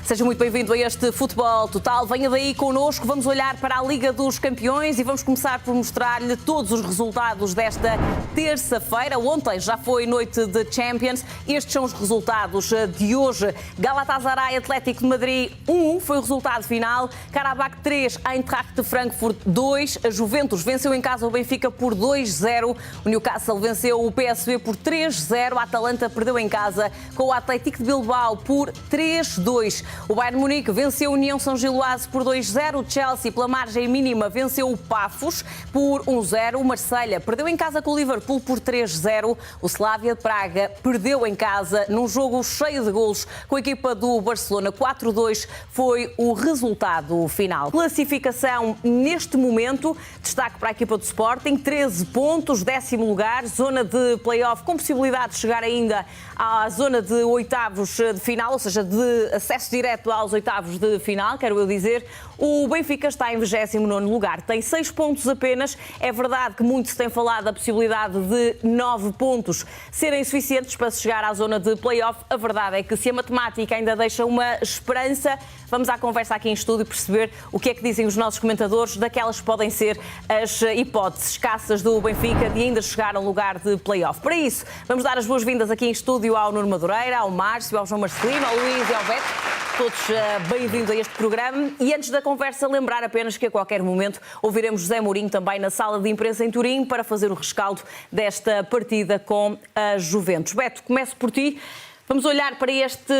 Seja muito bem-vindo a este Futebol Total. Venha daí connosco, vamos olhar para a Liga dos Campeões e vamos começar por mostrar-lhe todos os resultados desta terça-feira. Ontem já foi noite de Champions. Estes são os resultados de hoje. Galatasaray Atlético de Madrid 1 foi o resultado final. Karabakh 3, Eintracht de Frankfurt 2. A Juventus venceu em casa o Benfica por 2-0. O Newcastle venceu o PSV por 3-0. A Atalanta perdeu em casa com o Atlético de Bilbao por 3-2. O Bayern Munique venceu a União São Giloase por 2-0. O Chelsea, pela margem mínima, venceu o Pafos por 1-0. O Marselha perdeu em casa com o Liverpool por 3-0. O Slavia de Praga perdeu em casa num jogo cheio de golos com a equipa do Barcelona. 4-2 foi o resultado final. Classificação neste momento, destaque para a equipa do Sporting, 13 pontos, 10º lugar, zona de play-off com possibilidade de chegar ainda à zona de oitavos de final, ou seja, de acesso direto aos oitavos de final, quero eu dizer. O Benfica está em 29º lugar, tem 6 pontos apenas. É verdade que muito se tem falado da possibilidade de 9 pontos serem suficientes para se chegar à zona de play-off. A verdade é que se a matemática ainda deixa uma esperança, vamos à conversa aqui em estúdio perceber o que é que dizem os nossos comentadores daquelas que podem ser as hipóteses escassas do Benfica de ainda chegar a um lugar de play-off. Para isso, vamos dar as boas-vindas aqui em estúdio ao Nuno Madureira, ao Márcio, ao João Marcelino, ao Luís e ao Beto. Todos bem-vindos a este programa. E antes da conversa, lembrar apenas que a qualquer momento ouviremos José Mourinho também na sala de imprensa em Turim para fazer o rescaldo desta partida com a Juventus. Beto, começo por ti. Vamos olhar para este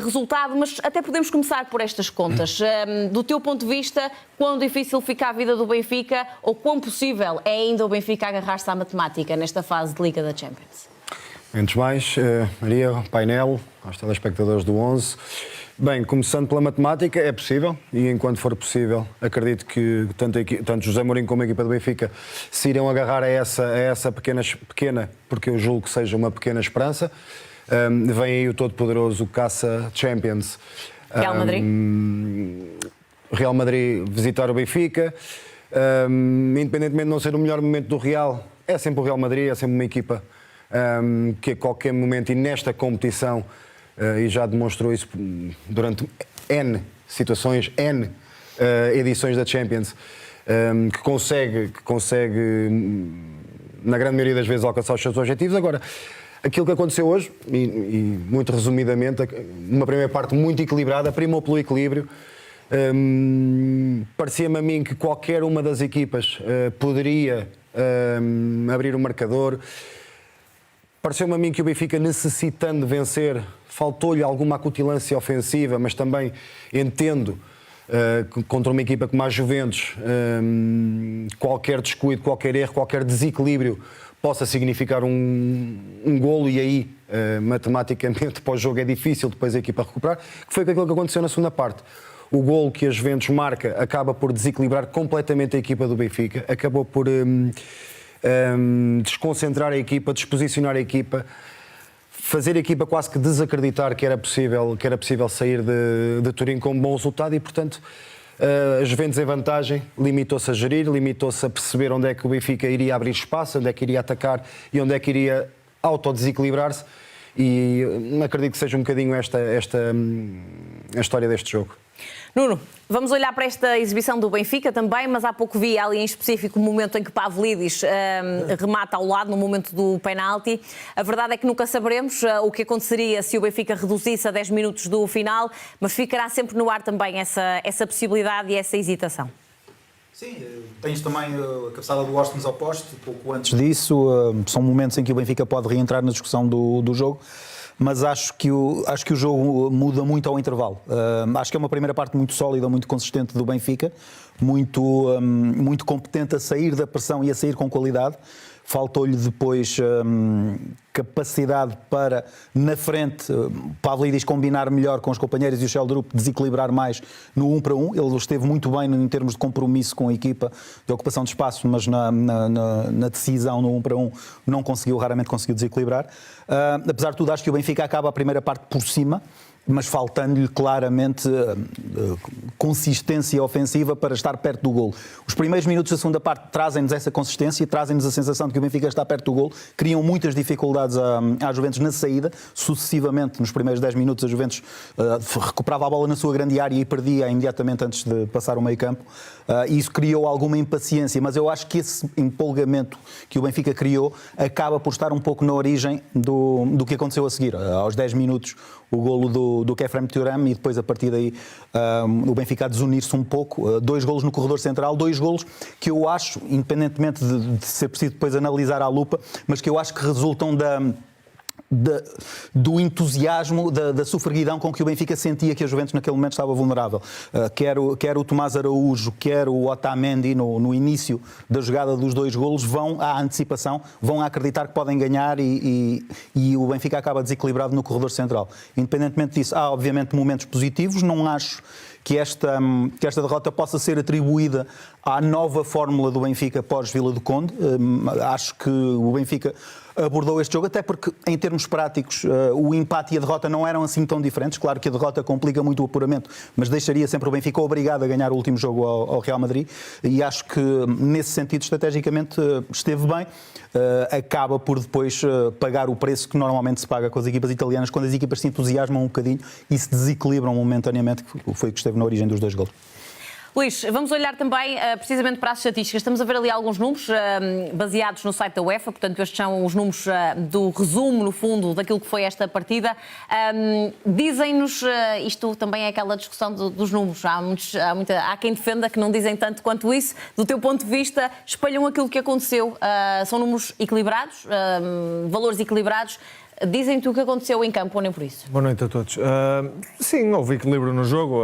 resultado, mas até podemos começar por estas contas. Do teu ponto de vista, quão difícil fica a vida do Benfica ou quão possível é ainda o Benfica agarrar-se à matemática nesta fase de Liga da Champions? Antes de mais, Maria, painel, aos telespectadores do 11. Bem, começando pela matemática, é possível e enquanto for possível, acredito que tanto José Mourinho como a equipa do Benfica se irão agarrar a essa pequena, porque eu julgo que seja uma pequena esperança. Vem aí o todo-poderoso Caça Champions. Real Madrid. Real Madrid visitar o Benfica. Independentemente de não ser o melhor momento do Real, é sempre o Real Madrid, é sempre uma equipa que a qualquer momento e nesta competição, e já demonstrou isso durante N situações, N edições da Champions, que consegue, na grande maioria das vezes, alcançar os seus objetivos. Agora, aquilo que aconteceu hoje, e muito resumidamente, uma primeira parte muito equilibrada, primou pelo equilíbrio. Parecia-me a mim que qualquer uma das equipas poderia abrir o marcador. Pareceu-me a mim que o Benfica, necessitando de vencer, faltou-lhe alguma acutilância ofensiva, mas também entendo contra uma equipa como a Juventus, qualquer descuido, qualquer erro, qualquer desequilíbrio possa significar um golo e aí, matematicamente, para o jogo é difícil depois a equipa recuperar, que foi aquilo que aconteceu na segunda parte. O golo que a Juventus marca acaba por desequilibrar completamente a equipa do Benfica, acabou por desconcentrar a equipa, desposicionar a equipa, fazer a equipa quase que desacreditar que era possível sair de Turim com um bom resultado e, portanto, a Juventus em vantagem limitou-se a gerir, limitou-se a perceber onde é que o Benfica iria abrir espaço, onde é que iria atacar e onde é que iria autodesequilibrar-se, e acredito que seja um bocadinho esta a história deste jogo. Nuno, vamos olhar para esta exibição do Benfica também, mas há pouco vi ali em específico o momento em que Pavlidis remata ao lado, no momento do penalti. A verdade é que nunca saberemos o que aconteceria se o Benfica reduzisse a 10 minutos do final, mas ficará sempre no ar também essa possibilidade e essa hesitação. Sim, tens também a cabeçada do Austin ao poste, pouco antes disso. São momentos em que o Benfica pode reentrar na discussão do jogo. Mas acho que o jogo muda muito ao intervalo. Acho que é uma primeira parte muito sólida, muito consistente do Benfica, muito competente a sair da pressão e a sair com qualidade. Faltou-lhe depois capacidade para, na frente, Pavlidis combinar melhor com os companheiros e o Sheldrup desequilibrar mais no 1 para 1. Ele esteve muito bem em termos de compromisso com a equipa, de ocupação de espaço, mas na decisão no 1 para 1 raramente conseguiu desequilibrar. Apesar de tudo, acho que o Benfica acaba a primeira parte por cima. mas faltando-lhe claramente consistência ofensiva para estar perto do golo. Os primeiros minutos da segunda parte trazem-nos essa consistência e trazem-nos a sensação de que o Benfica está perto do golo, criam muitas dificuldades à Juventus na saída, sucessivamente nos primeiros 10 minutos a Juventus recuperava a bola na sua grande área e perdia imediatamente antes de passar o meio campo, e isso criou alguma impaciência, mas eu acho que esse empolgamento que o Benfica criou acaba por estar um pouco na origem do que aconteceu a seguir. Aos 10 minutos o golo do Khéphren Thuram e depois a partir daí o Benfica a desunir-se um pouco. 2 golos no corredor central, 2 golos que eu acho, independentemente de ser preciso depois analisar à lupa, mas que eu acho que resultam do entusiasmo, da sofreguidão com que o Benfica sentia que a Juventus naquele momento estava vulnerável. Quer o Tomás Araújo, quer o Otamendi no início da jogada dos 2 golos vão à antecipação, vão a acreditar que podem ganhar e o Benfica acaba desequilibrado no corredor central. Independentemente disso, há obviamente momentos positivos, não acho que esta derrota possa ser atribuída à nova fórmula do Benfica pós-Vila do Conde. Acho que o Benfica abordou este jogo, até porque, em termos práticos, o empate e a derrota não eram assim tão diferentes. Claro que a derrota complica muito o apuramento, mas deixaria sempre o Benfica obrigado a ganhar o último jogo ao Real Madrid, e acho que, nesse sentido, estrategicamente, esteve bem. Acaba por depois pagar o preço que normalmente se paga com as equipas italianas, quando as equipas se entusiasmam um bocadinho e se desequilibram momentaneamente, que foi o que esteve na origem dos 2 golos. Luís, vamos olhar também precisamente para as estatísticas. Estamos a ver ali alguns números baseados no site da UEFA, portanto estes são os números do resumo, no fundo, daquilo que foi esta partida. Dizem-nos, isto também é aquela discussão dos números, há quem defenda que não dizem tanto quanto isso. Do teu ponto de vista, espelham aquilo que aconteceu. São números equilibrados, valores equilibrados. Dizem-te o que aconteceu em campo, ou nem por isso? Boa noite a todos. Sim, houve equilíbrio no jogo.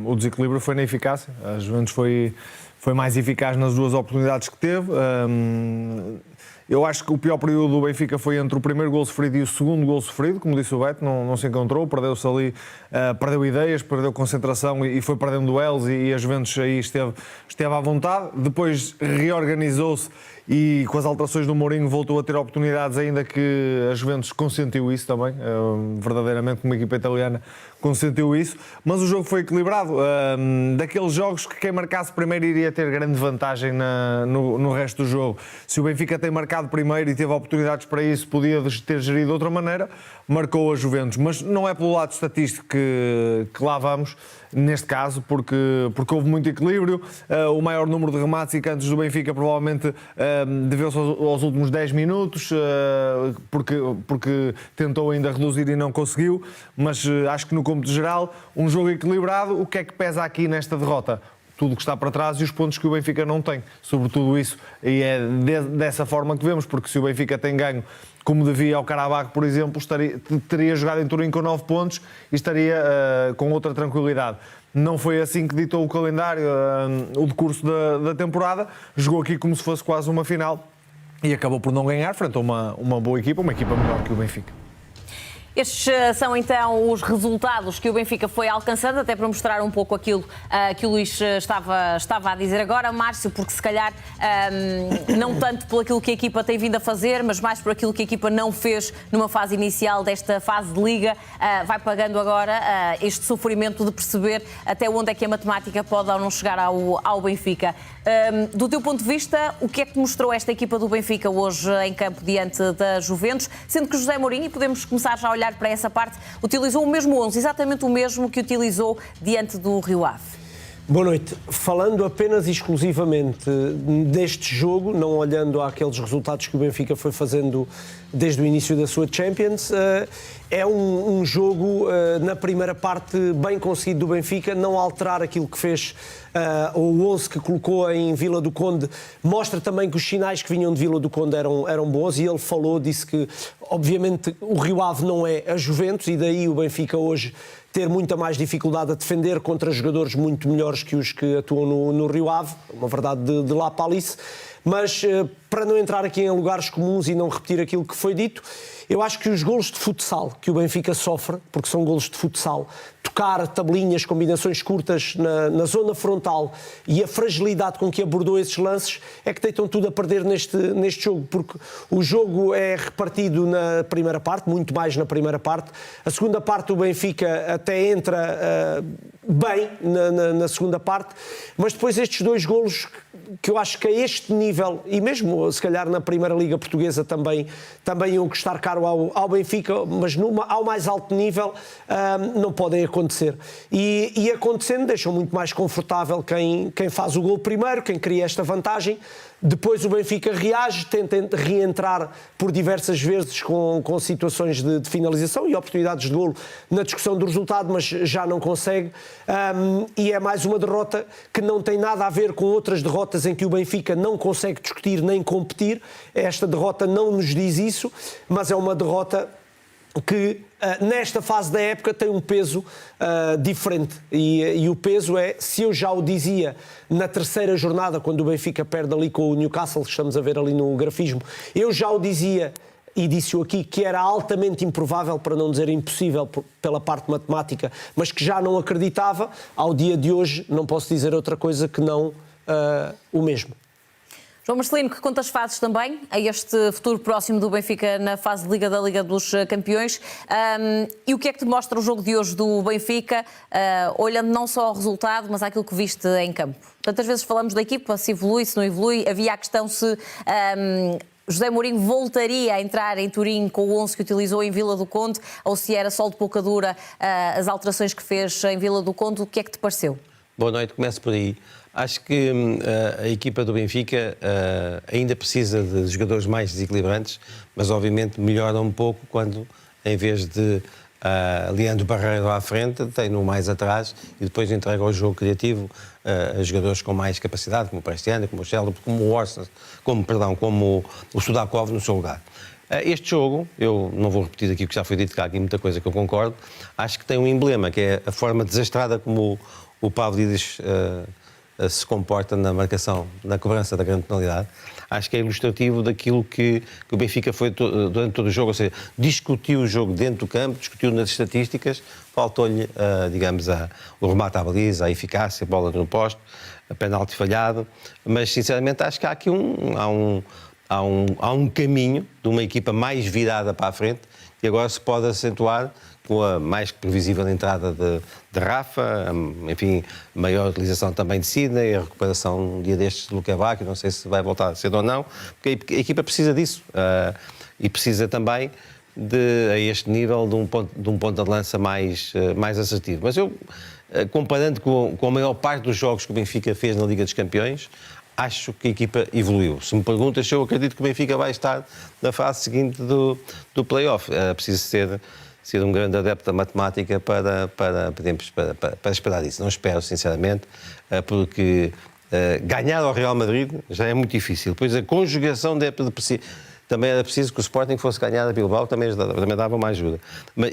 O desequilíbrio foi na eficácia. A Juventus foi mais eficaz nas 2 oportunidades que teve. Eu acho que o pior período do Benfica foi entre o primeiro gol sofrido e o segundo gol sofrido. Como disse o Beto, não se encontrou, perdeu-se ali, perdeu ideias, perdeu concentração e foi perdendo duelos, e a Juventus aí esteve à vontade. Depois reorganizou-se e, com as alterações do Mourinho, voltou a ter oportunidades, ainda que a Juventus consentiu isso também. Verdadeiramente, como equipa italiana, consentiu isso. Mas o jogo foi equilibrado. Daqueles jogos que quem marcasse primeiro iria ter grande vantagem no resto do jogo. Se o Benfica tem marcado primeiro e teve oportunidades para isso, podia ter gerido de outra maneira, marcou a Juventus. Mas não é pelo lado estatístico que lá vamos, neste caso, porque houve muito equilíbrio. O maior número de remates e cantos do Benfica provavelmente deveu-se aos últimos 10 minutos, porque tentou ainda reduzir e não conseguiu, mas acho que no cômputo geral, um jogo equilibrado. O que é que pesa aqui nesta derrota? Tudo o que está para trás e os pontos que o Benfica não tem. Sobretudo isso, e é dessa forma que vemos, porque se o Benfica tem ganho como devia ao Karabakh, por exemplo, teria jogado em Turim com 9 pontos e estaria com outra tranquilidade. Não foi assim que ditou o calendário, o decurso da temporada. Jogou aqui como se fosse quase uma final e acabou por não ganhar frente a uma boa equipa, uma equipa melhor que o Benfica. Estes são então os resultados que o Benfica foi alcançando, até para mostrar um pouco aquilo que o Luís estava a dizer agora, Márcio, porque se calhar não tanto por aquilo que a equipa tem vindo a fazer, mas mais por aquilo que a equipa não fez numa fase inicial desta fase de Liga, vai pagando agora este sofrimento de perceber até onde é que a matemática pode ou não chegar ao Benfica. Do teu ponto de vista, o que é que mostrou esta equipa do Benfica hoje em campo diante da Juventus, sendo que José Mourinho, e podemos começar já a olhar para essa parte, utilizou o mesmo 11, exatamente o mesmo que utilizou diante do Rio Ave? Boa noite. Falando apenas e exclusivamente deste jogo, não olhando àqueles resultados que o Benfica foi fazendo desde o início da sua Champions, é um jogo, na primeira parte, bem conseguido do Benfica, não alterar aquilo que fez, o 11 que colocou em Vila do Conde, mostra também que os sinais que vinham de Vila do Conde eram bons, e ele disse que, obviamente, o Rio Ave não é a Juventus, e daí o Benfica hoje ter muita mais dificuldade a defender contra jogadores muito melhores que os que atuam no Rio Ave, uma verdade de lá para Alice. Mas para não entrar aqui em lugares comuns e não repetir aquilo que foi dito, eu acho que os golos de futsal que o Benfica sofre, porque são golos de futsal, tocar tabelinhas, combinações curtas na zona frontal e a fragilidade com que abordou esses lances é que deitam tudo a perder neste jogo, porque o jogo é repartido na primeira parte, muito mais na primeira parte. A segunda parte o Benfica até entra bem na segunda parte, mas depois estes dois golos que eu acho que a este nível, e mesmo se calhar na Primeira Liga Portuguesa também iam custar caro ao Benfica, mas ao mais alto nível não podem acontecer. E acontecendo deixam muito mais confortável quem faz o gol primeiro, quem cria esta vantagem. Depois o Benfica reage, tenta reentrar por diversas vezes com situações de finalização e oportunidades de golo na discussão do resultado, mas já não consegue. E é mais uma derrota que não tem nada a ver com outras derrotas em que o Benfica não consegue discutir nem competir. Esta derrota não nos diz isso, mas é uma derrota que nesta fase da época tem um peso diferente e o peso é, se eu já o dizia na terceira jornada, quando o Benfica perde ali com o Newcastle, que estamos a ver ali no grafismo, eu já o dizia e disse-o aqui, que era altamente improvável, para não dizer impossível pela parte matemática, mas que já não acreditava, ao dia de hoje não posso dizer outra coisa que não o mesmo. João Marcelino, que contas fazes também a este futuro próximo do Benfica na fase de Liga da Liga dos Campeões? E o que é que te mostra o jogo de hoje do Benfica, olhando não só ao resultado, mas àquilo que viste em campo? Tantas vezes falamos da equipa, se evolui, se não evolui. Havia a questão se José Mourinho voltaria a entrar em Turim com o 11 que utilizou em Vila do Conde, ou se era só de pouca dura as alterações que fez em Vila do Conde. O que é que te pareceu? Boa noite, começo por aí. Acho que a equipa do Benfica ainda precisa de jogadores mais desequilibrantes, mas obviamente melhora um pouco quando, em vez de Leandro Barreiro à frente, tem-no mais atrás e depois entrega ao jogo criativo a jogadores com mais capacidade, como o Prestiano, como o Sheldon, como o Orsnes, como o Sudakov no seu lugar. Este jogo, eu não vou repetir aqui o que já foi dito, que há aqui muita coisa que eu concordo, acho que tem um emblema, que é a forma desastrada como o Pavlidis se comporta na marcação, na cobrança da grande penalidade. Acho que é ilustrativo daquilo que o Benfica foi durante todo o jogo, ou seja, discutiu o jogo dentro do campo, discutiu nas estatísticas, faltou-lhe, digamos, o remate à baliza, a eficácia, a bola no poste, a penalti falhado, mas sinceramente acho que há aqui há um caminho de uma equipa mais virada para a frente e agora se pode acentuar com a mais que previsível entrada de Rafa, enfim, maior utilização também de Sidney, a recuperação um dia destes de Luquevac, não sei se vai voltar cedo ou não, porque a equipa precisa disso e precisa também a este nível de um ponto de lança mais assertivo. Mas eu, comparando com a maior parte dos jogos que o Benfica fez na Liga dos Campeões, acho que a equipa evoluiu. Se me perguntas se eu acredito que o Benfica vai estar na fase seguinte do play-off, preciso ser um grande adepto da matemática para esperar isso. Não espero, sinceramente, porque ganhar ao Real Madrid já é muito difícil. Depois a conjugação também era preciso que o Sporting fosse ganhar a Bilbao, também dava uma ajuda.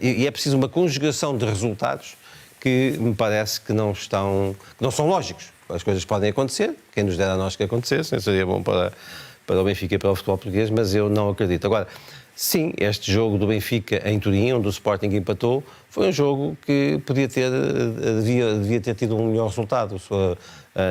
E é preciso uma conjugação de resultados que me parece que não são lógicos. As coisas podem acontecer, quem nos dera a nós que acontecessem, seria bom para o Benfica e para o futebol português, mas eu não acredito. Agora, sim, este jogo do Benfica em Turim, onde o Sporting empatou, foi um jogo que devia ter tido um melhor resultado.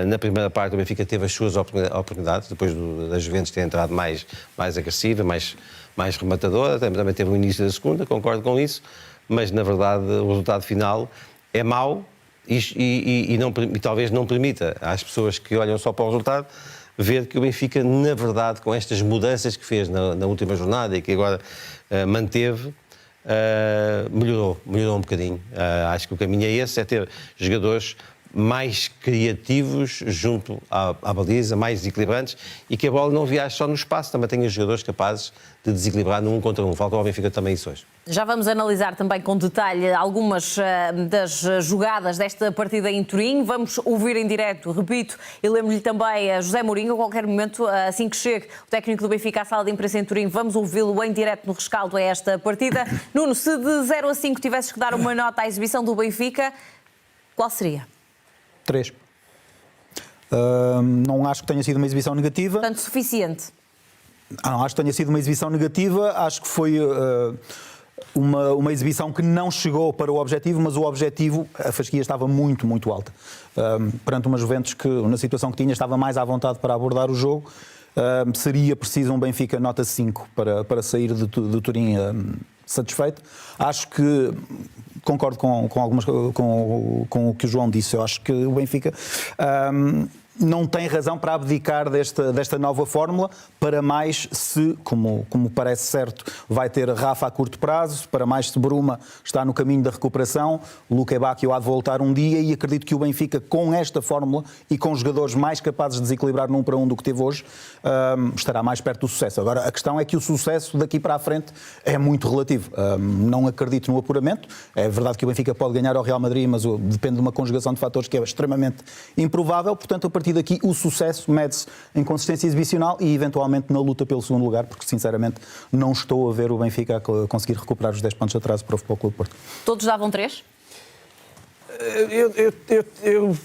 Na primeira parte o Benfica teve as suas oportunidades, depois da Juventus ter entrado mais agressiva, mais rematadora, também teve o início da segunda, concordo com isso, mas na verdade o resultado final é mau e talvez não permita às pessoas que olham só para o resultado ver que o Benfica, na verdade, com estas mudanças que fez na última jornada e que agora manteve, melhorou um bocadinho. Acho que o caminho é esse, é ter jogadores mais criativos junto à baliza, mais desequilibrantes e que a bola não viaje só no espaço, também tenha jogadores capazes de desequilibrar no 1 contra 1. Falta ao Benfica também isso hoje. Já vamos analisar também com detalhe algumas das jogadas desta partida em Turim. Vamos ouvir em direto, repito, e lembro-lhe também a José Mourinho, a qualquer momento, assim que chegue o técnico do Benfica à sala de imprensa em Turim, vamos ouvi-lo em direto no rescaldo a esta partida. Nuno, se de 0 a 5 tivesses que dar uma nota à exibição do Benfica, qual seria? 3. Não acho que tenha sido uma exibição negativa. Portanto, suficiente. Não acho que tenha sido uma exibição negativa, acho que foi uma exibição que não chegou para o objetivo, mas o objetivo, a fasquia estava muito, muito alta. Perante uma Juventus que, na situação que tinha, estava mais à vontade para abordar o jogo, seria preciso um Benfica nota 5 para sair do Turim satisfeito. Acho que concordo com o que o João disse. Eu acho que o Benfica não tem razão para abdicar desta nova fórmula, para mais se, como parece certo, vai ter Rafa a curto prazo, para mais se Bruma está no caminho da recuperação, Luque Bacchio há de voltar um dia, e acredito que o Benfica, com esta fórmula e com jogadores mais capazes de desequilibrar num para um do que teve hoje, estará mais perto do sucesso. Agora, a questão é que o sucesso daqui para a frente é muito relativo. Não acredito no apuramento. É verdade que o Benfica pode ganhar ao Real Madrid, mas depende de uma conjugação de fatores que é extremamente improvável. Portanto, a partir daqui, o sucesso mede-se em consistência exibicional e, eventualmente, na luta pelo segundo lugar, porque, sinceramente, não estou a ver o Benfica a conseguir recuperar os 10 pontos de atraso para o Futebol Clube do Porto. Todos davam 3? Eu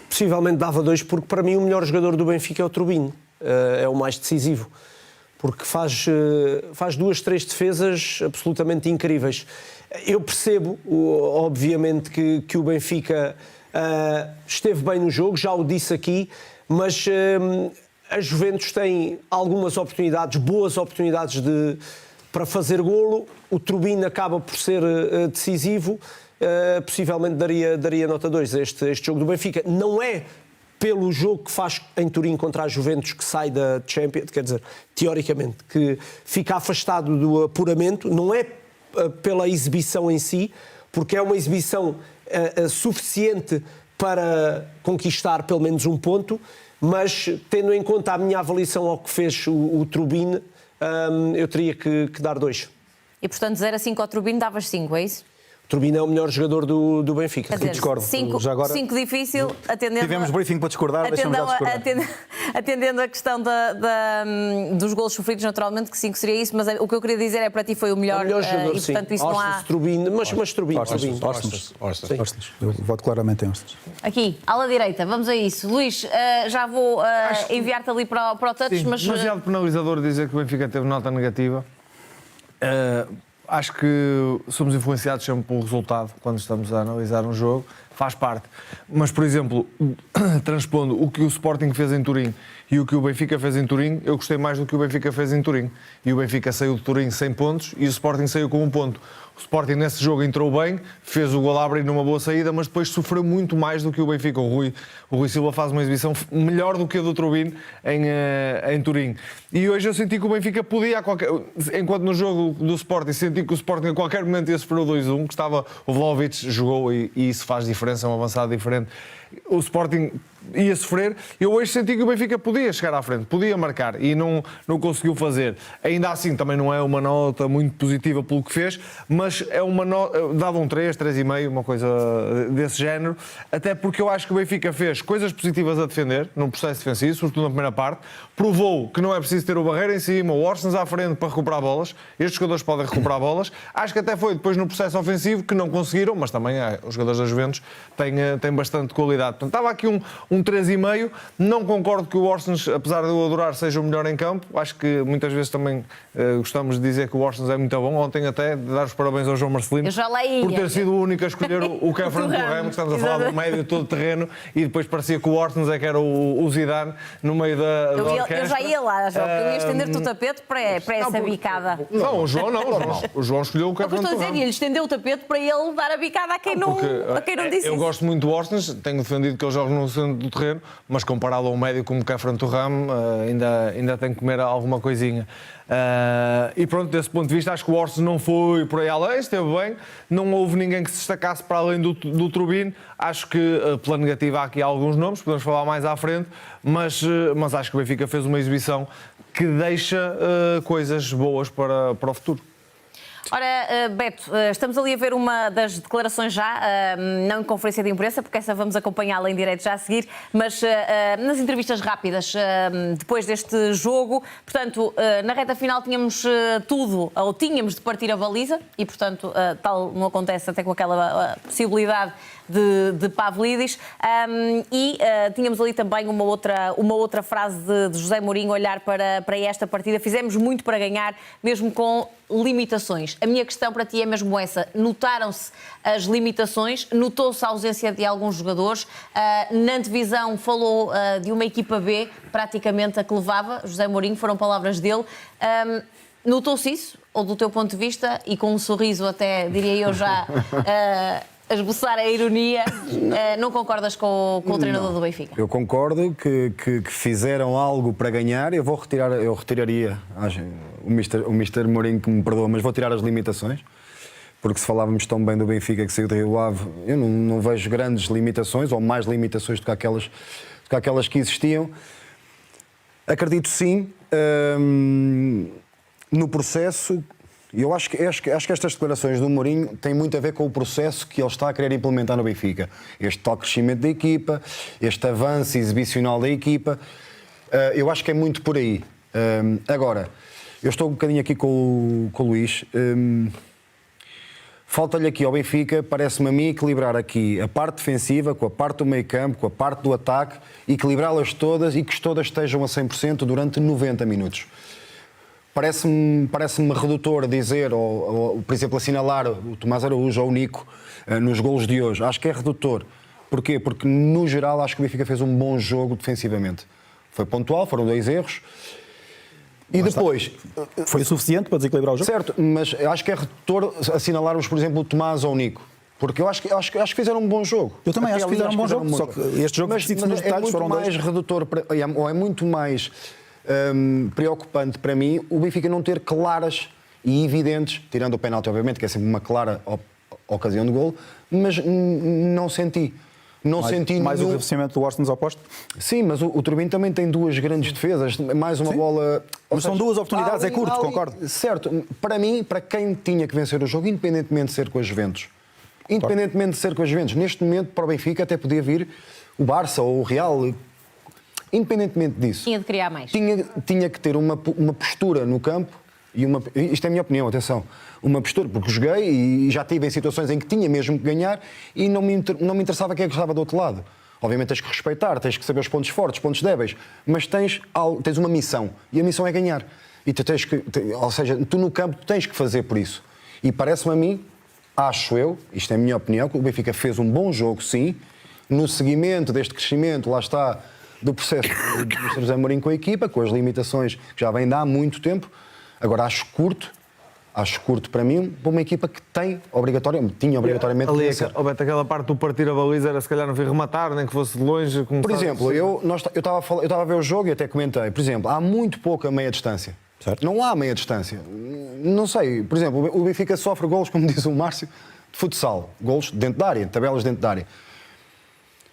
possivelmente dava 2, porque para mim o melhor jogador do Benfica é o Trubin. É o mais decisivo, porque faz 2, 3 defesas absolutamente incríveis. Eu percebo, obviamente, que o Benfica esteve bem no jogo, já o disse aqui, mas a Juventus tem algumas oportunidades, boas oportunidades para fazer golo. O Trubin acaba por ser decisivo. Possivelmente daria nota 2 a este jogo do Benfica. Não é pelo jogo que faz em Turim contra a Juventus que sai da Champions, quer dizer, teoricamente, que fica afastado do apuramento, não é pela exibição em si, porque é uma exibição suficiente para conquistar pelo menos um ponto, mas tendo em conta a minha avaliação ao que fez o Trubin, eu teria que dar 2. E, portanto, 0 a 5 ao Trubin davas 5, é isso? Trubin é o melhor jogador do Benfica. Quer dizer, discordo. 5 difícil, atendendo... Tivemos briefing para discordar, deixamos já discordar. Atendendo a questão dos golos sofridos, naturalmente, que 5 seria isso, mas o que eu queria dizer é para ti foi o melhor jogador, e, portanto, sim. isso não há... Trubin, mas Trubin. Ostens. Eu voto claramente em Ostens. Aqui, ala direita, vamos a isso. Luís, já vou enviar-te ali para o touch, Sim, mas... demasiado penalizador dizer que o Benfica teve nota negativa. Acho que somos influenciados sempre pelo resultado quando estamos a analisar um jogo, faz parte. Mas, por exemplo, transpondo o que o Sporting fez em Turim e o que o Benfica fez em Turim, eu gostei mais do que o Benfica fez em Turim. E o Benfica saiu de Turim 100 pontos e o Sporting saiu com 1 ponto. O Sporting nesse jogo entrou bem, fez o gol a abrir numa boa saída, mas depois sofreu muito mais do que o Benfica. O Rui Silva faz uma exibição melhor do que a do Trubin em Turim. E hoje eu senti que o Benfica podia, enquanto no jogo do Sporting, senti que o Sporting a qualquer momento ia sofrer o 2-1, que estava, o Vlahovic jogou e isso faz diferença, é um avançado diferente. O Sporting ia sofrer. Eu hoje senti que o Benfica podia chegar à frente, podia marcar e não conseguiu fazer. Ainda assim, também não é uma nota muito positiva pelo que fez, mas é uma nota, dava um 3, 3,5, uma coisa desse género, até porque eu acho que o Benfica fez coisas positivas a defender, no processo defensivo, sobretudo na primeira parte, provou que não é preciso ter o Barreira em cima, o Orsens à frente para recuperar bolas, estes jogadores podem recuperar bolas, acho que até foi depois no processo ofensivo que não conseguiram, mas também os jogadores da Juventus têm bastante qualidade. Portanto, estava aqui um 3,5. Não concordo que o Orsens, apesar de eu adorar, seja o melhor em campo. Acho que muitas vezes também gostamos de dizer que o Orsens é muito bom. Ontem até de dar os parabéns ao João Marcelino por ter sido o único a escolher o Kefren Turam, que estamos a falar do médio todo terreno, e depois parecia que o Orsens é que era o Zidane no meio da orquestra. Eu já ia lá, João, eu ia estender-te o tapete para essa bicada. Não, o João não. O João escolheu o Kefren Turam. Estou a dizer, ele estendeu o tapete para ele dar a bicada a quem não disse eu isso. gosto muito do Orsens, tenho defendido que ele joga no centro do terreno, mas comparado a um médio como Kefren Turam, ainda tem que comer alguma coisinha. E pronto, desse ponto de vista, acho que o Orsens não foi por aí além, esteve bem, não houve ninguém que se destacasse para além do Trubin. Acho que pela negativa há aqui alguns nomes, podemos falar mais à frente, mas acho que o Benfica fez uma exibição que deixa coisas boas para o futuro. Ora, Beto, estamos ali a ver uma das declarações já, não em conferência de imprensa, porque essa vamos acompanhá-la em direto já a seguir, mas nas entrevistas rápidas depois deste jogo. Portanto, na reta final tínhamos tudo, ou tínhamos de partir a baliza, e portanto, tal não acontece até com aquela possibilidade de Pavlidis, e tínhamos ali também uma outra frase de José Mourinho, olhar para esta partida. Fizemos muito para ganhar, mesmo com limitações. A minha questão para ti é mesmo essa. Notaram-se as limitações, notou-se a ausência de alguns jogadores. Na antevisão falou de uma equipa B, praticamente a que levava José Mourinho, foram palavras dele. Notou-se isso? Ou do teu ponto de vista, e com um sorriso até, diria eu já... a esboçar a ironia, não concordas com o treinador do Benfica? Eu concordo que fizeram algo para ganhar. Eu retiraria, o Mr. Mourinho que me perdoa, mas vou tirar as limitações, porque se falávamos tão bem do Benfica que saiu de Rio Ave, eu não vejo grandes limitações, ou mais limitações do que aquelas que existiam. Acredito sim no processo. Eu acho que estas declarações do Mourinho têm muito a ver com o processo que ele está a querer implementar no Benfica. Este tal crescimento da equipa, este avanço exibicional da equipa, eu acho que é muito por aí. Agora, eu estou um bocadinho aqui com o Luís. Falta-lhe aqui ao Benfica, parece-me a mim, equilibrar aqui a parte defensiva com a parte do meio-campo, com a parte do ataque, equilibrá-las todas e que todas estejam a 100% durante 90 minutos. Parece-me redutor dizer, ou, por exemplo, assinalar o Tomás Araújo ou o Nico nos golos de hoje. Acho que é redutor. Porquê? Porque, no geral, acho que o Benfica fez um bom jogo defensivamente. Foi pontual, foram 2 erros. E depois... Foi suficiente para desequilibrar o jogo? Certo, mas acho que é redutor assinalarmos, por exemplo, o Tomás ou o Nico. Porque eu acho que fizeram um bom jogo. Eu também acho que fizeram um bom jogo, só que este jogo nos detalhes foram dois. É muito mais redutor, ou é muito mais... preocupante para mim o Benfica não ter claras e evidentes, tirando o penalti obviamente, que é sempre uma clara ocasião de golo, mas não senti. Mais o cabeceamento do Orsnes ao poste? Sim, mas o Turbino também tem 2 grandes defesas, mais uma bola... Mas são 2 oportunidades, é curto, concordo. Certo, para mim, para quem tinha que vencer o jogo, independentemente de ser com a Juventus, neste momento para o Benfica até podia vir o Barça ou o Real. Independentemente disso, tinha de criar mais. Tinha que ter uma postura no campo, e isto é a minha opinião, atenção, uma postura, porque joguei e já tive em situações em que tinha mesmo que ganhar e não me interessava quem é que estava do outro lado. Obviamente tens que respeitar, tens que saber os pontos fortes, os pontos débeis, mas tens uma missão, e a missão é ganhar. E ou seja, tu no campo tens que fazer por isso. E parece-me a mim, acho eu, isto é a minha opinião, que o Benfica fez um bom jogo, sim, no seguimento deste crescimento, lá está, do processo do Sr. José Mourinho com a equipa, com as limitações que já vêm de há muito tempo. Agora, acho curto para mim, para uma equipa que tinha obrigatoriamente... Ali, Beto, aquela parte do partir a baliza era se calhar não vir rematar, nem que fosse de longe. Por exemplo, eu estava a ver o jogo e até comentei, por exemplo, há muito pouca meia distância. Certo. Não há meia distância. Não sei, por exemplo, o Benfica sofre golos, como diz o Márcio, de futsal. Golos dentro da área, tabelas dentro da área.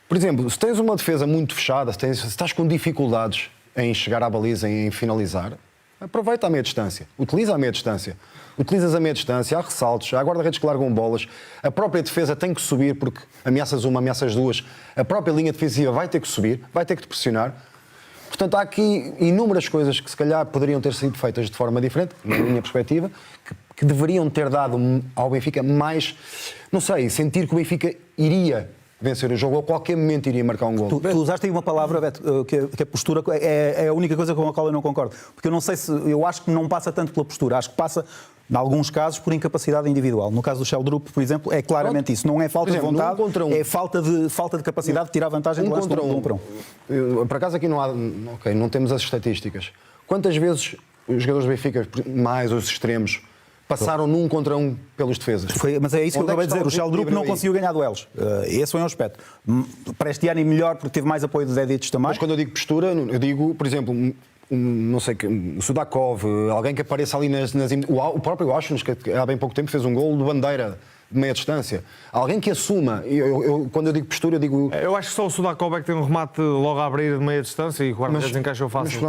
Por exemplo, se tens uma defesa muito fechada, se estás com dificuldades em chegar à baliza, em finalizar, aproveita a meia distância. Utiliza a meia distância. Utilizas a meia distância, há ressaltos, há guarda-redes que largam bolas, a própria defesa tem que subir, porque ameaças uma, ameaças duas, a própria linha defensiva vai ter que subir, vai ter que te pressionar. Portanto, há aqui inúmeras coisas que se calhar poderiam ter sido feitas de forma diferente, na minha perspectiva, que deveriam ter dado ao Benfica mais, não sei, sentir que o Benfica iria vencer o jogo, ou a qualquer momento iria marcar um gol. Tu usaste aí uma palavra, Beto, que a postura é a única coisa com a qual eu não concordo. Porque eu não sei se... Eu acho que não passa tanto pela postura, acho que passa, em alguns casos, por incapacidade individual. No caso do Sheldrup, por exemplo, é claramente isso. Não é falta de vontade, é falta de capacidade de tirar vantagem do lance de um para um. Por acaso aqui não há... Ok, não temos as estatísticas. Quantas vezes os jogadores do Benfica, mais os extremos, passaram num contra um pelos defesas? Mas é isso que eu acabei de dizer. O Sheldrup não conseguiu ganhar duelos. Esse foi um aspecto. Para este ano e melhor, porque teve mais apoio dos Edites também. Mas quando eu digo postura, eu digo, por exemplo, não sei, o Sudakov, alguém que apareça ali o próprio Auschwitz, que há bem pouco tempo fez um golo de bandeira de meia distância. Alguém que assuma, quando eu digo postura, eu digo... Eu acho que só o Sudakov é que tem um remate logo a abrir de meia distância e o guarda-redes encaixou fácil.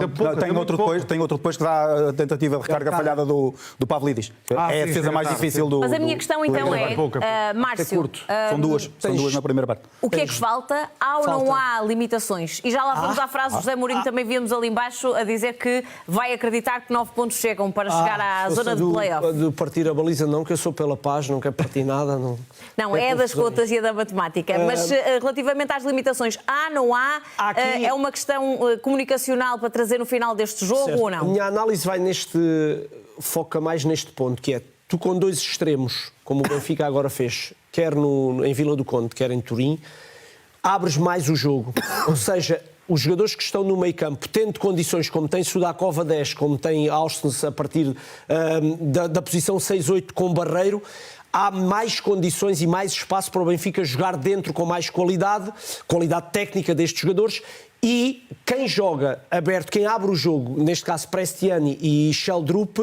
Tem outro depois que dá a tentativa de recarga falhada do Pavlidis. É a defesa mais difícil do... Mas a minha questão então Márcio, São duas na primeira parte. o que é que falta? Há ou não há limitações? E já lá vamos à frase do José Mourinho, também víamos ali embaixo a dizer que vai acreditar que 9 pontos chegam para chegar à zona de play-off. De partir a baliza não, que eu sou pela paz, não quero partir nada. Não, é das contas e é da matemática. Mas relativamente às limitações, há, não há? Aqui... É uma questão comunicacional para trazer no final deste jogo Certo. ou não? A minha análise vai foca mais neste ponto, que é, tu com dois extremos, como o Benfica agora fez, quer em Vila do Conde, quer em Turim, abres mais o jogo. Ou seja, os jogadores que estão no meio campo, tendo condições como tem Sudakov a 10, como tem Austin a partir da posição 6-8 com Barreiro, há mais condições e mais espaço para o Benfica jogar dentro com mais qualidade técnica destes jogadores. E quem joga aberto, quem abre o jogo, neste caso Prestiani e Sheldrup,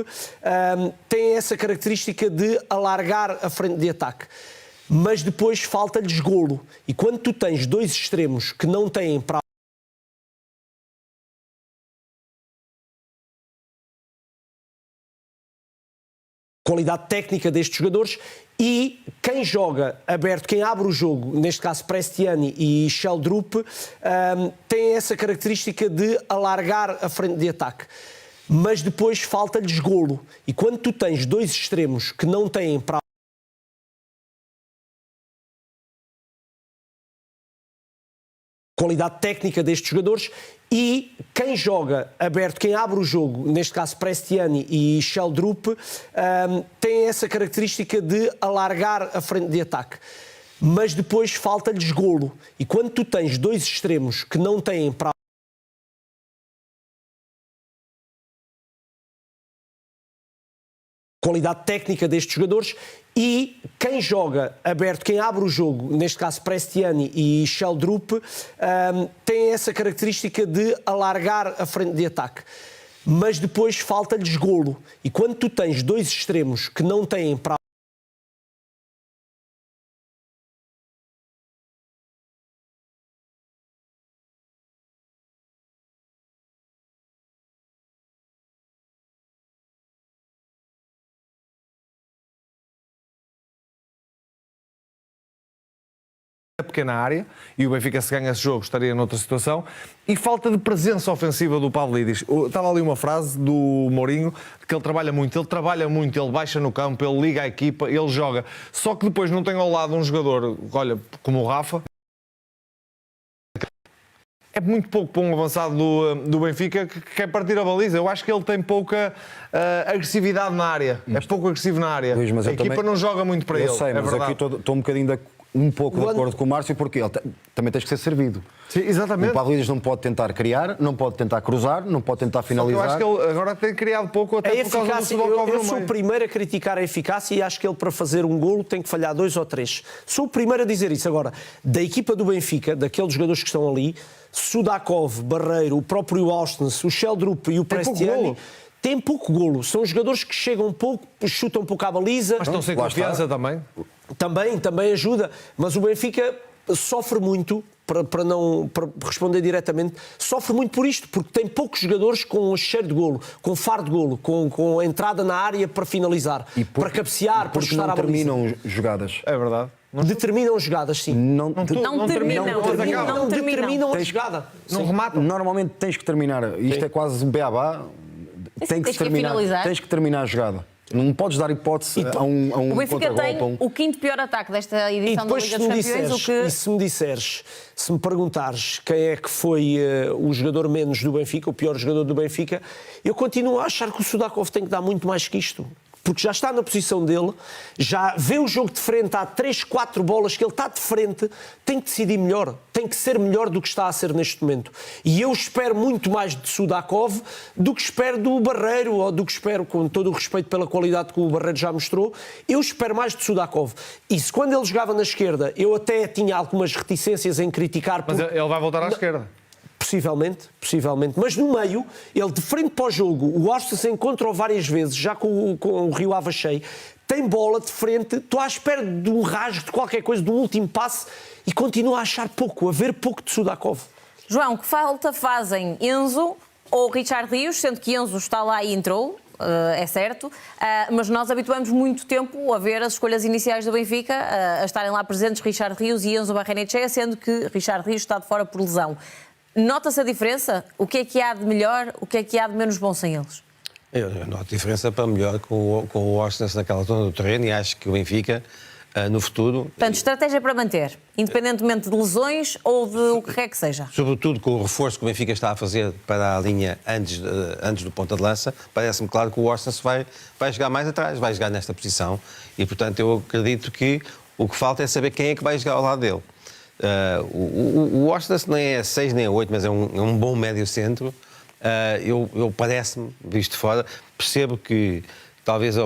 tem essa característica de alargar a frente de ataque. Mas depois falta-lhes golo. E quando tu tens dois extremos que não têm para qualidade técnica destes jogadores, e quem joga aberto, quem abre o jogo, neste caso Prestiani e Sheldrup, tem essa característica de alargar a frente de ataque. Mas depois falta-lhes golo. E quando tu tens dois extremos que não têm para qualidade técnica destes jogadores, e quem joga aberto, quem abre o jogo, neste caso Prestiani e Sheldrup, tem essa característica de alargar a frente de ataque. Mas depois falta-lhes golo. E quando tu tens dois extremos que não têm para qualidade técnica destes jogadores, e quem joga aberto, quem abre o jogo, neste caso Prestiani e Sheldrup, tem essa característica de alargar a frente de ataque. Mas depois falta-lhes golo. E quando tu tens dois extremos que não têm para pequena área, e o Benfica, se ganha esse jogo, estaria noutra situação, e falta de presença ofensiva do Pavlidis. Estava ali uma frase do Mourinho, que ele trabalha muito, ele baixa no campo, ele liga a equipa, ele joga, só que depois não tem ao lado um jogador, olha, como o Rafa. É muito pouco para um avançado do Benfica que quer partir a baliza. Eu acho que ele tem pouca agressividade na área, é pouco agressivo na área. Luís, mas a equipa não joga muito para ele. Eu sei, mas aqui estou um bocadinho um pouco de acordo com o Márcio, porque ele também tens que ser servido. Sim, exatamente. O Pavlidis não pode tentar criar, não pode tentar cruzar, não pode tentar finalizar. Só que eu acho que ele agora tem criado pouco, até por causa do Sudakov. Eu sou o primeiro a criticar a eficácia e acho que ele, para fazer um golo, tem que falhar 2 ou 3. Sou o primeiro a dizer isso. Agora, da equipa do Benfica, daqueles jogadores que estão ali, Sudakov, Barreiro, o próprio Austin, o Sheldrup e o Prestiani, tem pouco golo. São jogadores que chegam pouco, chutam pouco à baliza. Mas estão sem confiança também. Também ajuda, mas o Benfica sofre muito, para responder diretamente, sofre muito por isto, porque tem poucos jogadores com cheiro de golo, com faro de golo, com entrada na área para finalizar, para cabecear, para chutar à baliza. Não terminam jogadas. É verdade. Determinam jogadas, sim. Não terminam a jogada. Não rematam. Normalmente tens que terminar. Isto é quase um beabá. Tens que terminar a jogada. Não podes dar hipótese a um O Benfica tem o quinto pior ataque desta edição da Liga dos Campeões. E se me disseres, se me perguntares quem é que foi o jogador menos do Benfica, o pior jogador do Benfica, eu continuo a achar que o Sudakov tem que dar muito mais que isto. Porque já está na posição dele, já vê o jogo de frente, há 3, 4 bolas que ele está de frente, tem que decidir melhor, tem que ser melhor do que está a ser neste momento. E eu espero muito mais de Sudakov do que espero do Barreiro, ou do que espero, com todo o respeito pela qualidade que o Barreiro já mostrou, eu espero mais de Sudakov. E se quando ele jogava na esquerda, eu até tinha algumas reticências em criticar... Mas ele vai voltar à esquerda. Possivelmente. Mas no meio, ele de frente para o jogo, o Austin encontra-o várias vezes, já com o Rio Ave cheio, tem bola de frente, estou à espera de um rasgo, de qualquer coisa, do último passe, e continuo a achar pouco, a ver pouco de Sudakov. João, que falta fazem Enzo ou Richard Rios, sendo que Enzo está lá e entrou, é certo, mas nós habituamos muito tempo a ver as escolhas iniciais do Benfica, a estarem lá presentes Richard Rios e Enzo Barrenechea, sendo que Richard Rios está de fora por lesão. Nota-se a diferença? O que é que há de melhor, o que é que há de menos bom sem eles? Eu noto a diferença para melhor com o Washington naquela zona do terreno, e acho que o Benfica, no futuro... Portanto, estratégia para manter, independentemente de lesões ou de o que quer que seja. Sobretudo com o reforço que o Benfica está a fazer para a linha antes do ponta de lança, parece-me claro que o Washington vai jogar mais atrás, vai jogar nesta posição, e portanto eu acredito que o que falta é saber quem é que vai jogar ao lado dele. O Washington não é 6 nem 8, mas é um bom médio centro. Eu parece-me, visto de fora, percebo que talvez a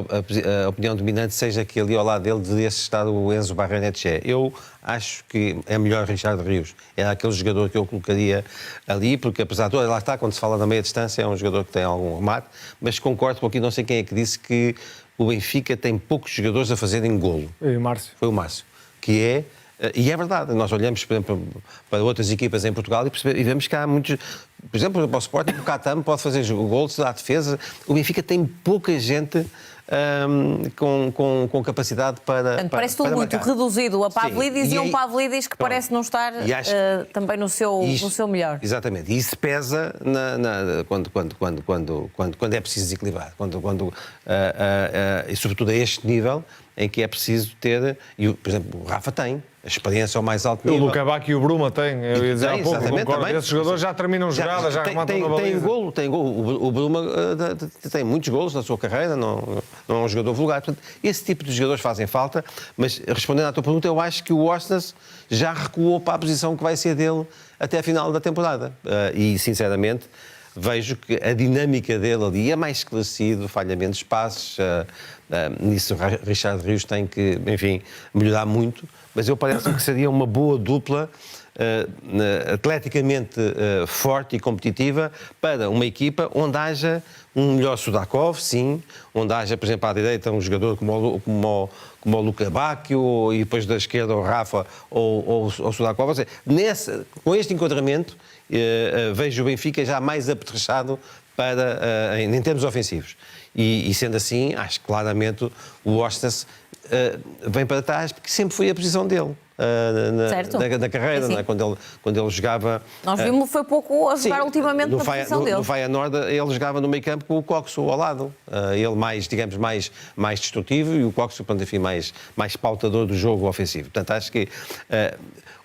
opinião dominante seja que ali ao lado dele deveria estar o Enzo Barrenechea. Eu acho que é melhor Richard Rios. Era aquele jogador que eu colocaria ali, porque apesar de tudo, lá está, quando se fala na meia distância, é um jogador que tem algum remate, mas concordo com aqui, não sei quem é que disse que o Benfica tem poucos jogadores a fazerem golo. E o Márcio. Foi o Márcio. Que é... E é verdade, nós olhamos, por exemplo, para outras equipas em Portugal e vemos que há muitos... Por exemplo, para o Sporting, o Catam pode fazer golos, dá defesa. O Benfica tem pouca gente com capacidade para parece tudo muito marcar. Reduzido a Pavlidis e um Pavlidis que parece não estar também no seu melhor. Exatamente. E isso pesa quando é preciso desequilibrar. E sobretudo a este nível em que é preciso ter... por exemplo, o Rafa tem a experiência ao mais alto nível. O Luca Bacchi e o Bruma têm, eu ia dizer há pouco, concordo que esses jogadores já terminam jogadas, já rematam na baliza. Tem golo. O Bruma tem muitos golos na sua carreira, não é um jogador vulgar. Portanto, esse tipo de jogadores fazem falta, mas respondendo à tua pergunta, eu acho que o Washington já recuou para a posição que vai ser dele até a final da temporada. E, sinceramente, vejo que a dinâmica dele ali é mais esclarecido, falha menos passes. Nisso Richard Rios tem que, enfim, melhorar muito, mas eu parece-me que seria uma boa dupla atleticamente forte e competitiva para uma equipa onde haja um melhor Sudakov, sim, onde haja, por exemplo, à direita um jogador como o Luca Bacchi, e depois da esquerda o Rafa ou o Sudakov. Ou seja, com este enquadramento, vejo o Benfica já mais apetrechado em termos ofensivos. E sendo assim, acho que claramente o Washington vem para trás, porque sempre foi a posição dele. Na carreira, não é? Quando ele jogava... Nós vimos foi pouco a jogar ultimamente na posição dele. No Feyenoord ele jogava no meio campo com o Coxo ao lado. Ele mais destrutivo e o Coxo, enfim, mais pautador do jogo ofensivo. Portanto, acho que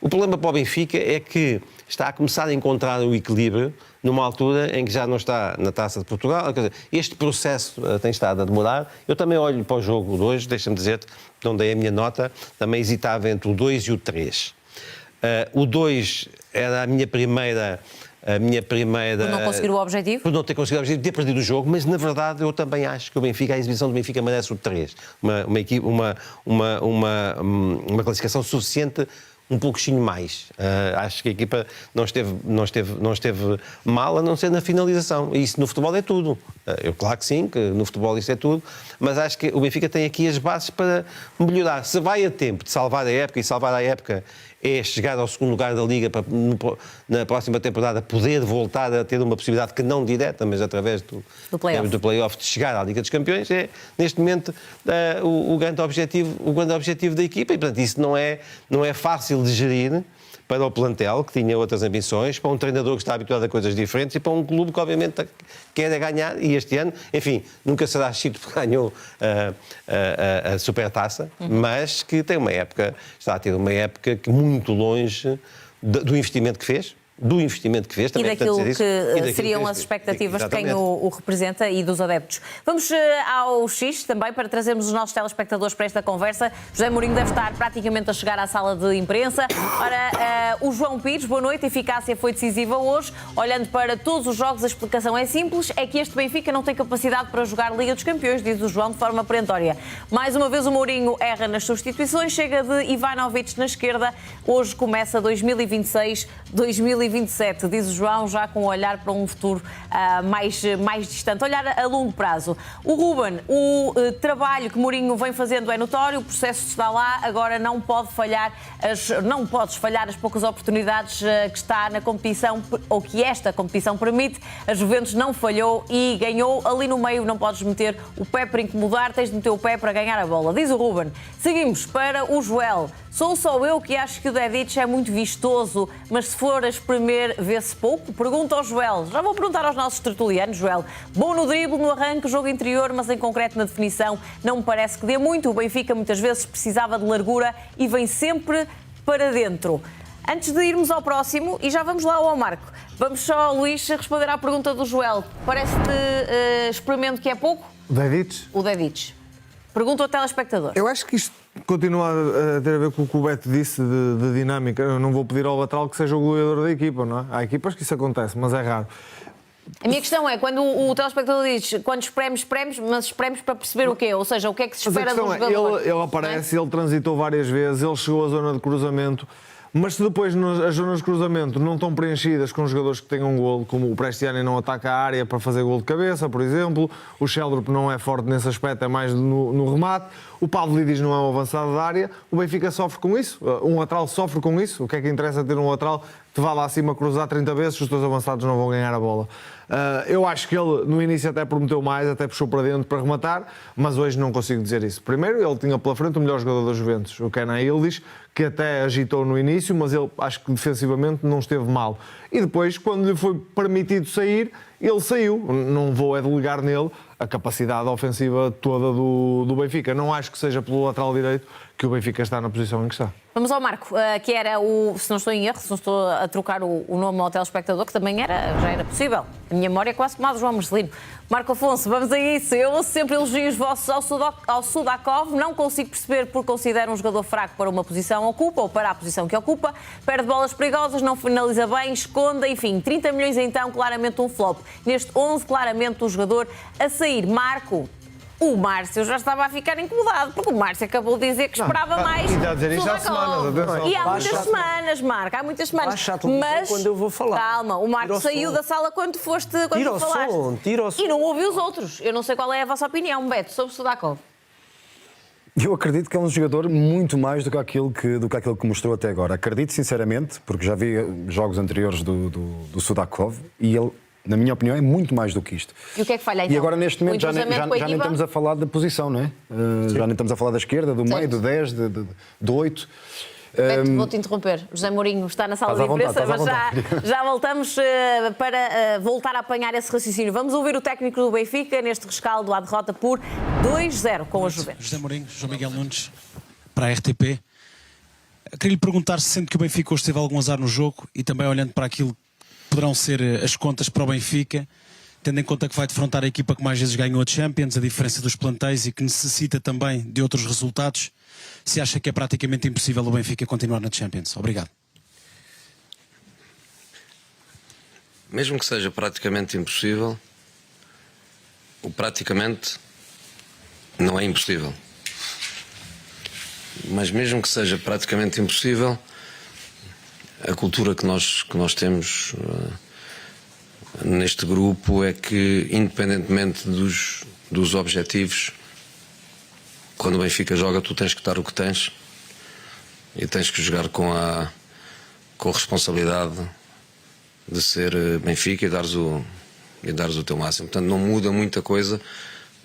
o problema para o Benfica é que está a começar a encontrar o equilíbrio numa altura em que já não está na Taça de Portugal. Quer dizer, este processo tem estado a demorar. Eu também olho para o jogo de hoje, deixa-me dizer-te, não dei a minha nota, também hesitava entre o 2 e o 3. O 2 era a minha primeira... Por não conseguir o objetivo? Por não ter conseguido o objetivo, de ter perdido o jogo, mas na verdade eu também acho que a exibição do Benfica merece o 3. Uma classificação suficiente, um pouquinho mais. Acho que a equipa não esteve mal, a não ser na finalização. E isso no futebol é tudo. Claro que sim, que no futebol isso é tudo, mas acho que o Benfica tem aqui as bases para melhorar. Se vai a tempo de salvar a época, e salvar a época é chegar ao segundo lugar da Liga para, na próxima temporada, poder voltar a ter uma possibilidade que não direta, mas através do play-off de chegar à Liga dos Campeões, é, neste momento, o grande objetivo da equipa. E, portanto, isso não é fácil de gerir para o plantel, que tinha outras ambições, para um treinador que está habituado a coisas diferentes e para um clube que, obviamente, quer ganhar. E este ano, enfim, nunca será Chito porque ganhou a Supertaça, mas que tem está a ter uma época que muito longe do investimento que fez. E daquilo que seriam as expectativas de quem o representa e dos adeptos. Vamos ao X também para trazermos os nossos telespectadores para esta conversa. José Mourinho deve estar praticamente a chegar à sala de imprensa. Ora, o João Pires, boa noite. A eficácia foi decisiva hoje. Olhando para todos os jogos, a explicação é simples. É que este Benfica não tem capacidade para jogar Liga dos Campeões, diz o João de forma perentória. Mais uma vez o Mourinho erra nas substituições. Chega de Ivanovic na esquerda. Hoje começa 2026-2027. 2027, diz o João, já com um olhar para um futuro mais distante, olhar a longo prazo. O Ruben, o trabalho que Mourinho vem fazendo é notório, o processo está lá, agora não podes falhar as poucas oportunidades que está na competição, ou que esta competição permite. A Juventus não falhou e ganhou. Ali no meio não podes meter o pé para incomodar, tens de meter o pé para ganhar a bola. Diz o Ruben. Seguimos para o Joel. Sou só eu que acho que o Dedić é muito vistoso, mas se for a espremer, vê-se pouco? Pergunta ao Joel. Já vou perguntar aos nossos tertulianos, Joel. Bom no drible, no arranque, jogo interior, mas em concreto na definição não me parece que dê muito. O Benfica muitas vezes precisava de largura e vem sempre para dentro. Antes de irmos ao próximo, e já vamos lá ao Marco, vamos só, Luís, responder à pergunta do Joel. Parece-te experimento que é pouco? O Dedić? O Dedić. Pergunta ao telespectador. Eu acho que isto continua a ter a ver com o que o Beto disse de dinâmica. Eu não vou pedir ao lateral que seja o goleador da equipa, não é? Há equipas que isso acontece, mas é raro. A minha questão é, quando o telespectador diz quando espremos, mas espremos para perceber o quê? Ou seja, o que é que se espera do jogador? Ele aparece, ele transitou várias vezes, ele chegou à zona de cruzamento, mas se depois as zonas de cruzamento não estão preenchidas com jogadores que tenham um golo, como o Prestiani não ataca a área para fazer golo de cabeça, por exemplo, o Sheldrup não é forte nesse aspecto, é mais no remate, o Pavlidis não é um avançado da área, o Benfica sofre com isso, um lateral sofre com isso. O que é que interessa ter um lateral que te vá lá acima cruzar 30 vezes se os teus avançados não vão ganhar a bola? Eu acho que ele no início até prometeu mais, até puxou para dentro para rematar, mas hoje não consigo dizer isso. Primeiro, ele tinha pela frente o melhor jogador da Juventus, o Kenan Yildiz, que até agitou no início, mas ele acho que defensivamente não esteve mal. E depois, quando lhe foi permitido sair, ele saiu. Não vou delegar nele a capacidade ofensiva toda do Benfica. Não acho que seja pelo lateral direito que o Benfica está na posição em que está. Vamos ao Marco, que era se não estou em erro, se não estou a trocar o nome ao telespectador, que também já era possível. A minha memória é quase como a do João Marcelino. Marco Afonso, vamos a isso. Eu ouço sempre elogios vossos ao Sudakov, não consigo perceber porque considero um jogador fraco para uma posição ocupa, ou para a posição que ocupa, perde bolas perigosas, não finaliza bem, esconde, enfim, 30 milhões então, claramente um flop. Neste 11, claramente um jogador a sair. Marco, o Márcio já estava a ficar incomodado, porque o Márcio acabou de dizer que esperava mais. E está a dizer isto há semanas, atenção. E há muitas semanas, Marco, há muitas semanas. Mas quando eu vou falar. Calma, o Marco saiu da sala quando tu falaste. Tira o som. E não ouviu os outros. Eu não sei qual é a vossa opinião, Beto, sobre o Sudakov. Eu acredito que é um jogador muito mais do que aquilo que mostrou até agora. Acredito sinceramente, porque já vi jogos anteriores do Sudakov e ele, na minha opinião, é muito mais do que isto. E o que é que falha então? E agora, neste momento, já nem estamos a falar da posição, não é? Já nem estamos a falar da esquerda, do meio, do 10, do 8. Beto, vou-te interromper. José Mourinho está na sala de imprensa, mas já voltamos para voltar a apanhar esse raciocínio. Vamos ouvir o técnico do Benfica neste rescaldo à derrota por 2-0 com a Juventus. José Mourinho, João Miguel Nunes, para a RTP. Queria lhe perguntar se sente que o Benfica hoje teve algum azar no jogo e também olhando para aquilo que poderão ser as contas para o Benfica, tendo em conta que vai defrontar a equipa que mais vezes ganhou a Champions, a diferença dos plantéis e que necessita também de outros resultados, se acha que é praticamente impossível o Benfica continuar na Champions? Obrigado. Mesmo que seja praticamente impossível, o praticamente não é impossível. Mas mesmo que seja praticamente impossível, a cultura que nós temos neste grupo é que, independentemente dos objetivos, quando o Benfica joga, tu tens que dar o que tens e tens que jogar com a responsabilidade de ser Benfica e dares o teu máximo. Portanto, não muda muita coisa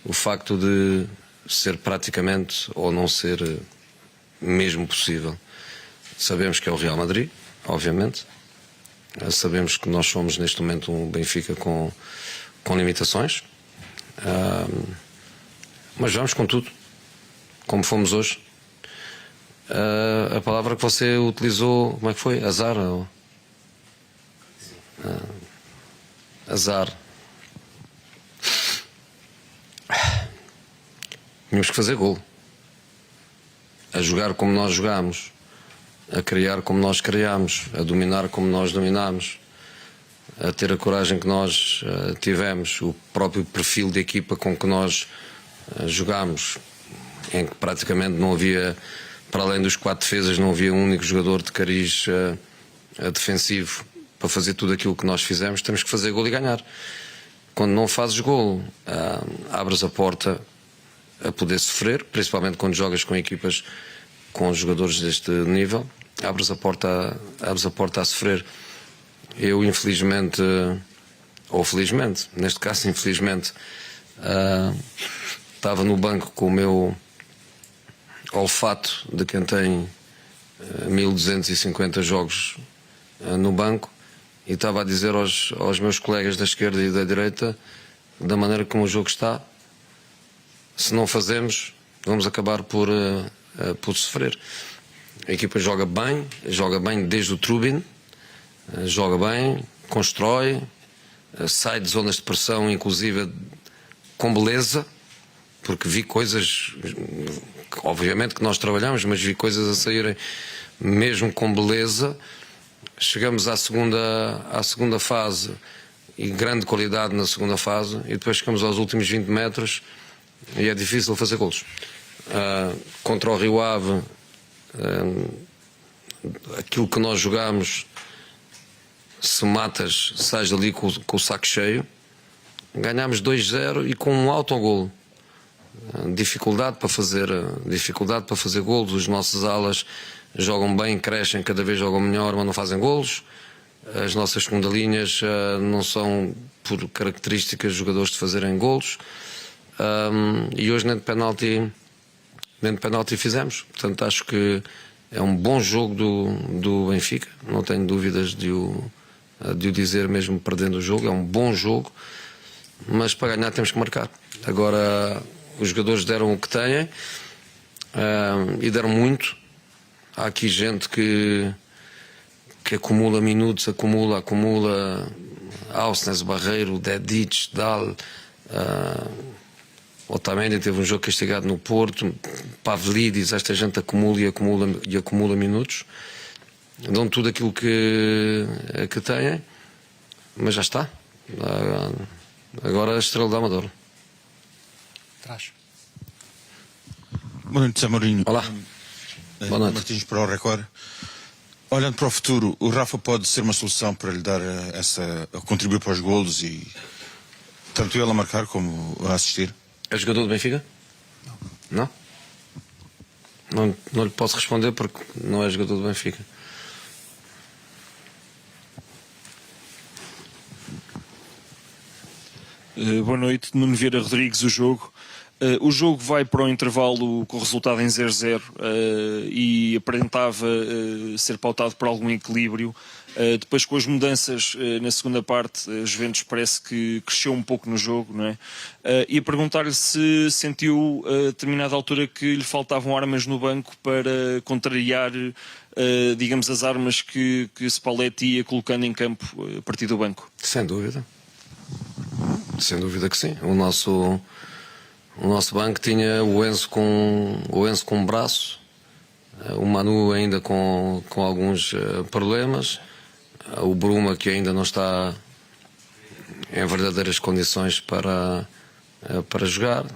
o facto de ser praticamente ou não ser mesmo possível. Sabemos que é o Real Madrid, obviamente. Sabemos que nós somos neste momento um Benfica com limitações. Mas vamos com tudo, como fomos hoje. A palavra que você utilizou, como é que foi? Azar? Azar. Tínhamos que fazer gol. A jogar como nós jogámos, a criar como nós criámos, a dominar como nós dominámos, a ter a coragem que nós tivemos, o próprio perfil de equipa com que nós jogámos, em que praticamente não havia, para além dos 4 defesas, não havia um único jogador de cariz defensivo. para fazer tudo aquilo que nós fizemos, temos que fazer gol e ganhar. Quando não fazes gol, abres a porta a poder sofrer, principalmente quando jogas com equipas com jogadores deste nível, abres a porta a sofrer. Eu, infelizmente, ou felizmente, neste caso infelizmente, estava no banco com o meu olfato de quem tem 1250 jogos no banco, e estava a dizer aos meus colegas da esquerda e da direita, da maneira como o jogo está, se não fazemos, vamos acabar por sofrer. A equipa joga bem desde o Trubin, joga bem, constrói, sai de zonas de pressão, inclusive com beleza, porque vi coisas, obviamente que nós trabalhamos, mas vi coisas a saírem mesmo com beleza. Chegamos à segunda fase, e grande qualidade na segunda fase, e depois chegamos aos últimos 20 metros e é difícil fazer golos. Contra o Rio Ave, aquilo que nós jogamos, se matas, sais ali com o saco cheio. Ganhámos 2-0 e com um autogolo. Dificuldade para fazer golos. Os nossos alas jogam bem, crescem, cada vez jogam melhor, mas não fazem golos. As nossas segunda linhas não são, por características, jogadores de fazerem golos. E hoje nem de penalti fizemos. Portanto, acho que é um bom jogo do Benfica. Não tenho dúvidas de o dizer, mesmo perdendo o jogo. É um bom jogo, mas para ganhar temos que marcar. Agora, os jogadores deram o que têm, e deram muito. Há aqui gente que acumula minutos, acumula. Ausnes, Barreiro, Dedic, Dal, Otamendi teve um jogo castigado no Porto, Pavlidis, esta gente acumula e acumula minutos. Dão tudo aquilo que têm, mas já está. Agora a estrela da Amadora. Traz. Boa noite, Zé Mourinho. Olá. Boa noite. Martins para o Record. Olhando para o futuro, o Rafa pode ser uma solução para lhe dar a contribuir para os golos, e tanto ele a marcar como a assistir? É jogador do Benfica? Não. Não lhe posso responder porque não é jogador do Benfica. Boa noite, Nuno Vieira Rodrigues, o jogo. O jogo vai para o intervalo com o resultado em 0-0 e aparentava ser pautado por algum equilíbrio. Depois, com as mudanças na segunda parte, a Juventus parece que cresceu um pouco no jogo, não é? E a perguntar-lhe se sentiu a determinada altura que lhe faltavam armas no banco para contrariar, digamos, as armas que Spalletti ia colocando em campo a partir do banco. Sem dúvida. Sem dúvida que sim. O nosso banco tinha o Enzo com um braço, o Manu ainda com alguns problemas, o Bruma que ainda não está em verdadeiras condições para jogar.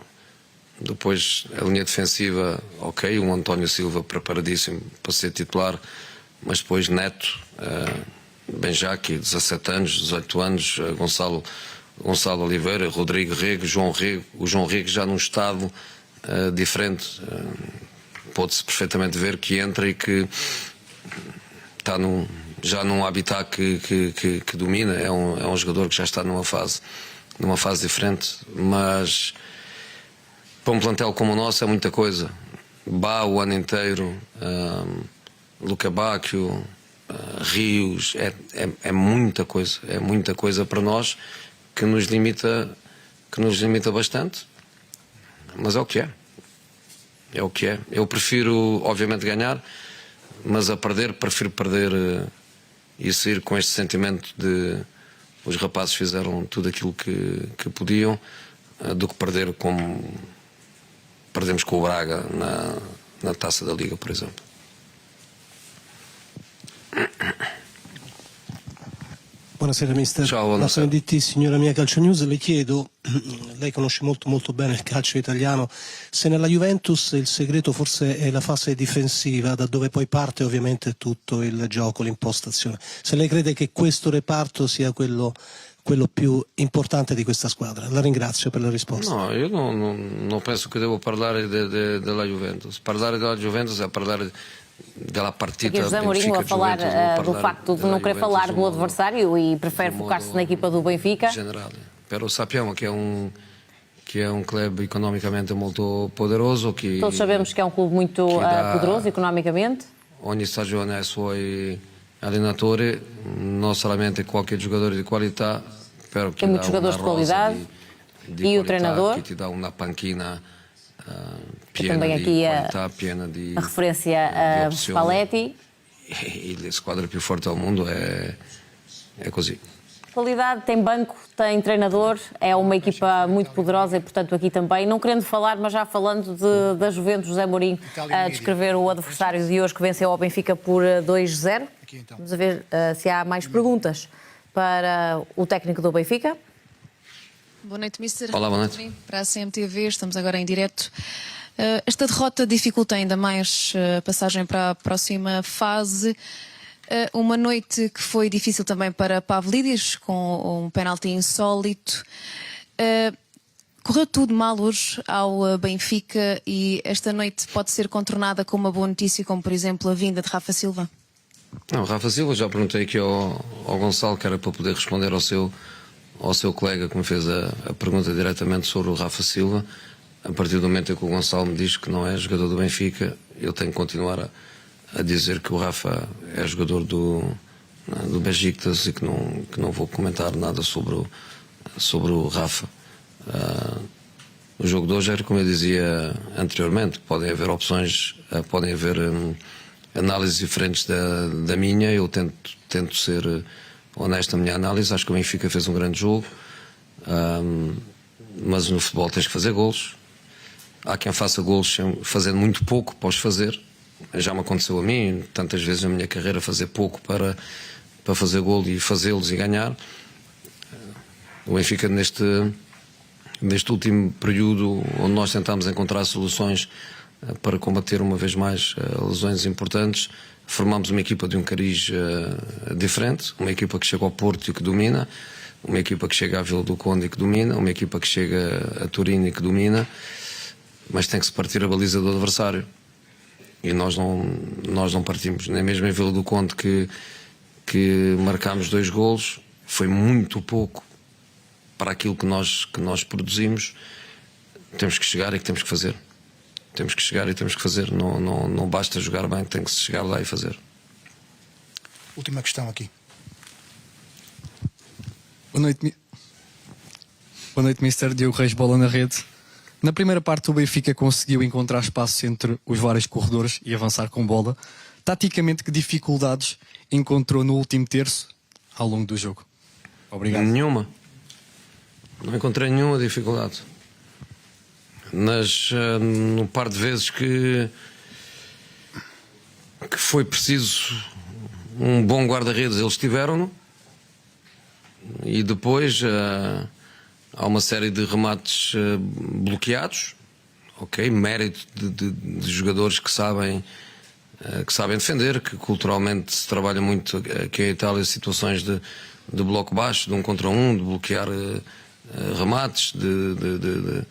Depois a linha defensiva, ok, o António Silva preparadíssimo para ser titular, mas depois Neto, Benjaqui, 17 anos, 18 anos, Gonçalo Oliveira, Rodrigo Rego, João Rego. O João Rego já num estado diferente. Pode-se perfeitamente ver que entra e que está já num habitat que domina. É um jogador que já está numa fase diferente. Mas para um plantel como o nosso é muita coisa. Bá o ano inteiro, Luca Bacchio, Rios, é muita coisa. É muita coisa para nós, que nos limita bastante, mas é o que é. É o que é. Eu prefiro, obviamente, ganhar, mas prefiro perder e sair com este sentimento de os rapazes fizeram tudo aquilo que podiam, do que perder como perdemos com o Braga na Taça da Liga, por exemplo. Buonasera mister, Ciao, da buonasera. SNDT Signora Mia Calcio News, le chiedo lei conosce molto bene il calcio italiano, se nella Juventus il segreto forse è la fase difensiva, da dove poi parte ovviamente tutto il gioco, l'impostazione, se lei crede che questo reparto sia quello più importante di questa squadra. La ringrazio per la risposta. No, io non penso che devo parlare della Juventus. Parlare della Juventus é parlare della partita. Aqui José Mourinho a falar do facto de não querer falar do adversário e prefere focar-se na equipa do Benfica. Generale. Però sappiamo che è un club economicamente molto poderoso. Todos sabemos que é um clube muito poderoso economicamente. Ogni stagione ha i suoi allenatori, non solamente qualche giocatore di qualità, però che tem muitos jogadores de qualidade e o treinador, que ti dá uma panquina piena também aqui a referência a Spalletti. E le squadre più forti al mondo è così. Qualidade, tem banco, tem treinador, é uma equipa muito poderosa e, portanto, aqui também, não querendo falar, mas já falando da Juventus, José Mourinho a descrever o adversário de hoje que venceu ao Benfica por 2-0. Vamos a ver se há mais perguntas para o técnico do Benfica. Boa noite, Mister. Olá, boa noite. Para a CMTV, estamos agora em direto. Esta derrota dificulta ainda mais a passagem para a próxima fase. Uma noite que foi difícil também para Pavlidis, com um penalti insólito. Correu tudo mal hoje ao Benfica e esta noite pode ser contornada com uma boa notícia, como por exemplo a vinda de Rafa Silva? Não, Rafa Silva, já perguntei aqui ao Gonçalo, que era para poder responder ao seu colega que me fez a pergunta diretamente sobre o Rafa Silva. A partir do momento em que o Gonçalo me diz que não é jogador do Benfica, eu tenho que continuar a dizer que o Rafa é jogador do Besiktas e que não vou comentar nada sobre o Rafa. O jogo de hoje era como eu dizia anteriormente, podem haver opções, podem haver análises diferentes da minha, eu tento ser honesto na minha análise. Acho que o Benfica fez um grande jogo, mas no futebol tens que fazer golos. Há quem faça golos fazendo muito pouco, podes fazer. Já me aconteceu a mim tantas vezes na minha carreira fazer pouco para fazer golo e fazê-los e ganhar. O Benfica neste último período, onde nós tentámos encontrar soluções para combater uma vez mais lesões importantes, formámos uma equipa de um cariz diferente, uma equipa que chega ao Porto e que domina, uma equipa que chega à Vila do Conde e que domina, uma equipa que chega a Turino e que domina, mas tem que se partir a baliza do adversário. E nós não partimos, nem mesmo em Vila do Conde que marcámos 2 golos, foi muito pouco para aquilo que nós produzimos. Temos que chegar e que temos que fazer. Temos que chegar e temos que fazer. Não basta jogar bem, tem que se chegar lá e fazer. Última questão aqui. Boa noite, Mister. Diogo Reis, bola na rede. Na primeira parte o Benfica conseguiu encontrar espaço entre os vários corredores e avançar com bola. Taticamente, que dificuldades encontrou no último terço ao longo do jogo? Obrigado. Nenhuma. Não encontrei nenhuma dificuldade. No par de vezes que foi preciso um bom guarda-redes, eles tiveram-no. E depois há uma série de remates bloqueados, ok, mérito de jogadores que sabem defender, que culturalmente se trabalha muito aqui em Itália, situações de bloco baixo, de 1 contra 1, de bloquear remates, de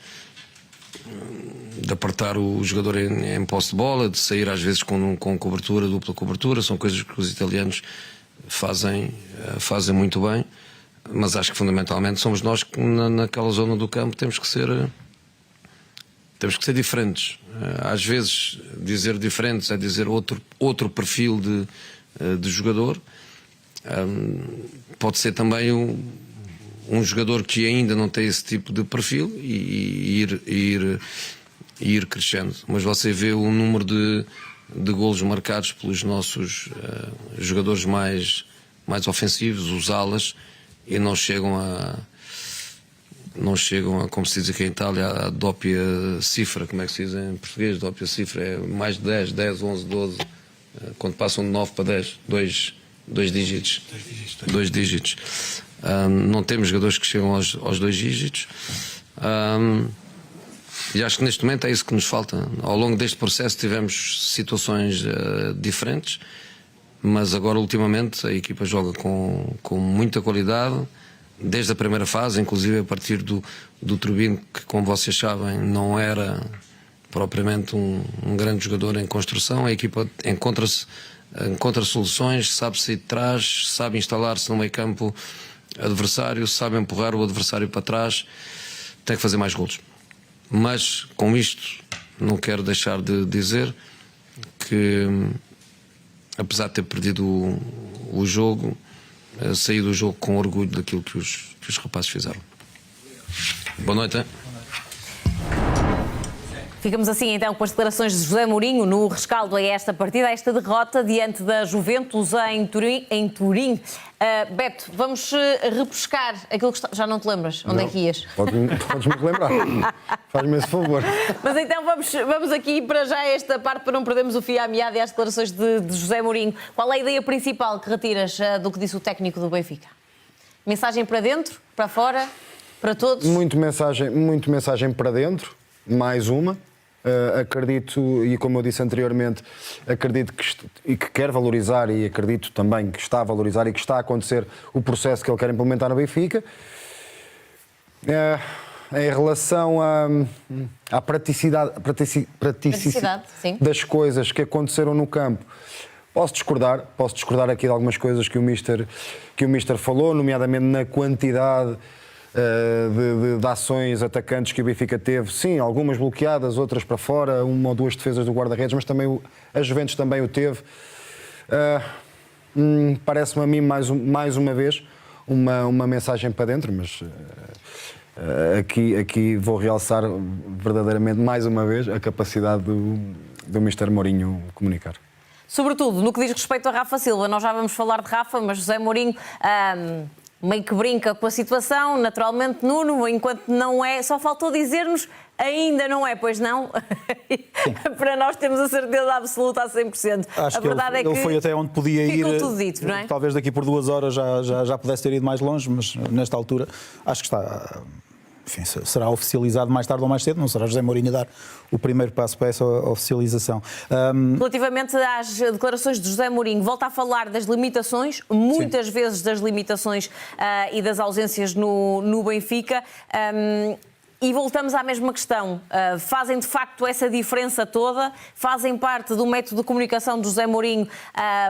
apertar o jogador em posse de bola, de sair às vezes com cobertura, dupla cobertura. São coisas que os italianos fazem muito bem. Mas acho que fundamentalmente somos nós que naquela zona do campo temos que ser diferentes. Às vezes dizer diferentes é dizer outro perfil de jogador. Pode ser também um jogador que ainda não tem esse tipo de perfil e ir crescendo. Mas você vê o número de golos marcados pelos nossos jogadores mais ofensivos, os alas, e não chegam a, como se diz aqui em Itália, a doppia cifra. Como é que se diz em português? Doppia cifra é mais de 10, 11, 12, quando passam de 9 para 10, 2 dígitos. 2 dígitos. Não temos jogadores que chegam aos 2 dígitos. E acho que neste momento é isso que nos falta. Ao longo deste processo tivemos situações diferentes, mas agora ultimamente a equipa joga com muita qualidade, desde a primeira fase, inclusive a partir do Turbino, que como vocês sabem não era propriamente um grande jogador em construção. A equipa encontra soluções, sabe sair de trás, sabe instalar-se no meio campo adversário, sabe empurrar o adversário para trás, tem que fazer mais golos. Mas com isto não quero deixar de dizer que, apesar de ter perdido o jogo, saí do jogo com orgulho daquilo que os rapazes fizeram. Boa noite, hein? Ficamos assim então com as declarações de José Mourinho no rescaldo a esta partida, a esta derrota diante da Juventus em Turim. Beto, vamos repescar aquilo que já não te lembras, onde é que ias? Podes-me lembrar, faz-me esse favor. Mas então vamos aqui para já esta parte para não perdermos o fio à meada e às declarações de José Mourinho. Qual é a ideia principal que retiras do que disse o técnico do Benfica? Mensagem para dentro, para fora, para todos? Muito mensagem para dentro, mais uma. Acredito, e como eu disse anteriormente, acredito que quer valorizar, e acredito também que está a valorizar e que está a acontecer o processo que ele quer implementar no Benfica. Em relação à praticidade sim, das coisas que aconteceram no campo, posso discordar aqui de algumas coisas que o Mister falou, nomeadamente na quantidade de ações atacantes que o Benfica teve. Sim, algumas bloqueadas, outras para fora, 1 ou 2 defesas do guarda-redes, mas também a Juventus também o teve. Parece-me a mim mais uma vez uma mensagem para dentro, mas aqui vou realçar verdadeiramente mais uma vez a capacidade do Mister Mourinho comunicar. Sobretudo no que diz respeito a Rafa Silva, nós já vamos falar de Rafa, mas José Mourinho meio que brinca com a situação, naturalmente Nuno, enquanto não é, só faltou dizer-nos ainda não é, pois não? Para nós temos a certeza absoluta a 100%. Acho a verdade que ele foi até onde podia ir. Tudo dito, não é? Talvez daqui por 2 horas já pudesse ter ido mais longe, mas nesta altura acho que está. Enfim, será oficializado mais tarde ou mais cedo, não será José Mourinho a dar o primeiro passo para essa oficialização. Relativamente às declarações de José Mourinho, volta a falar das limitações, muitas vezes das limitações e das ausências no Benfica. E voltamos à mesma questão. Fazem de facto essa diferença toda? Fazem parte do método de comunicação de José Mourinho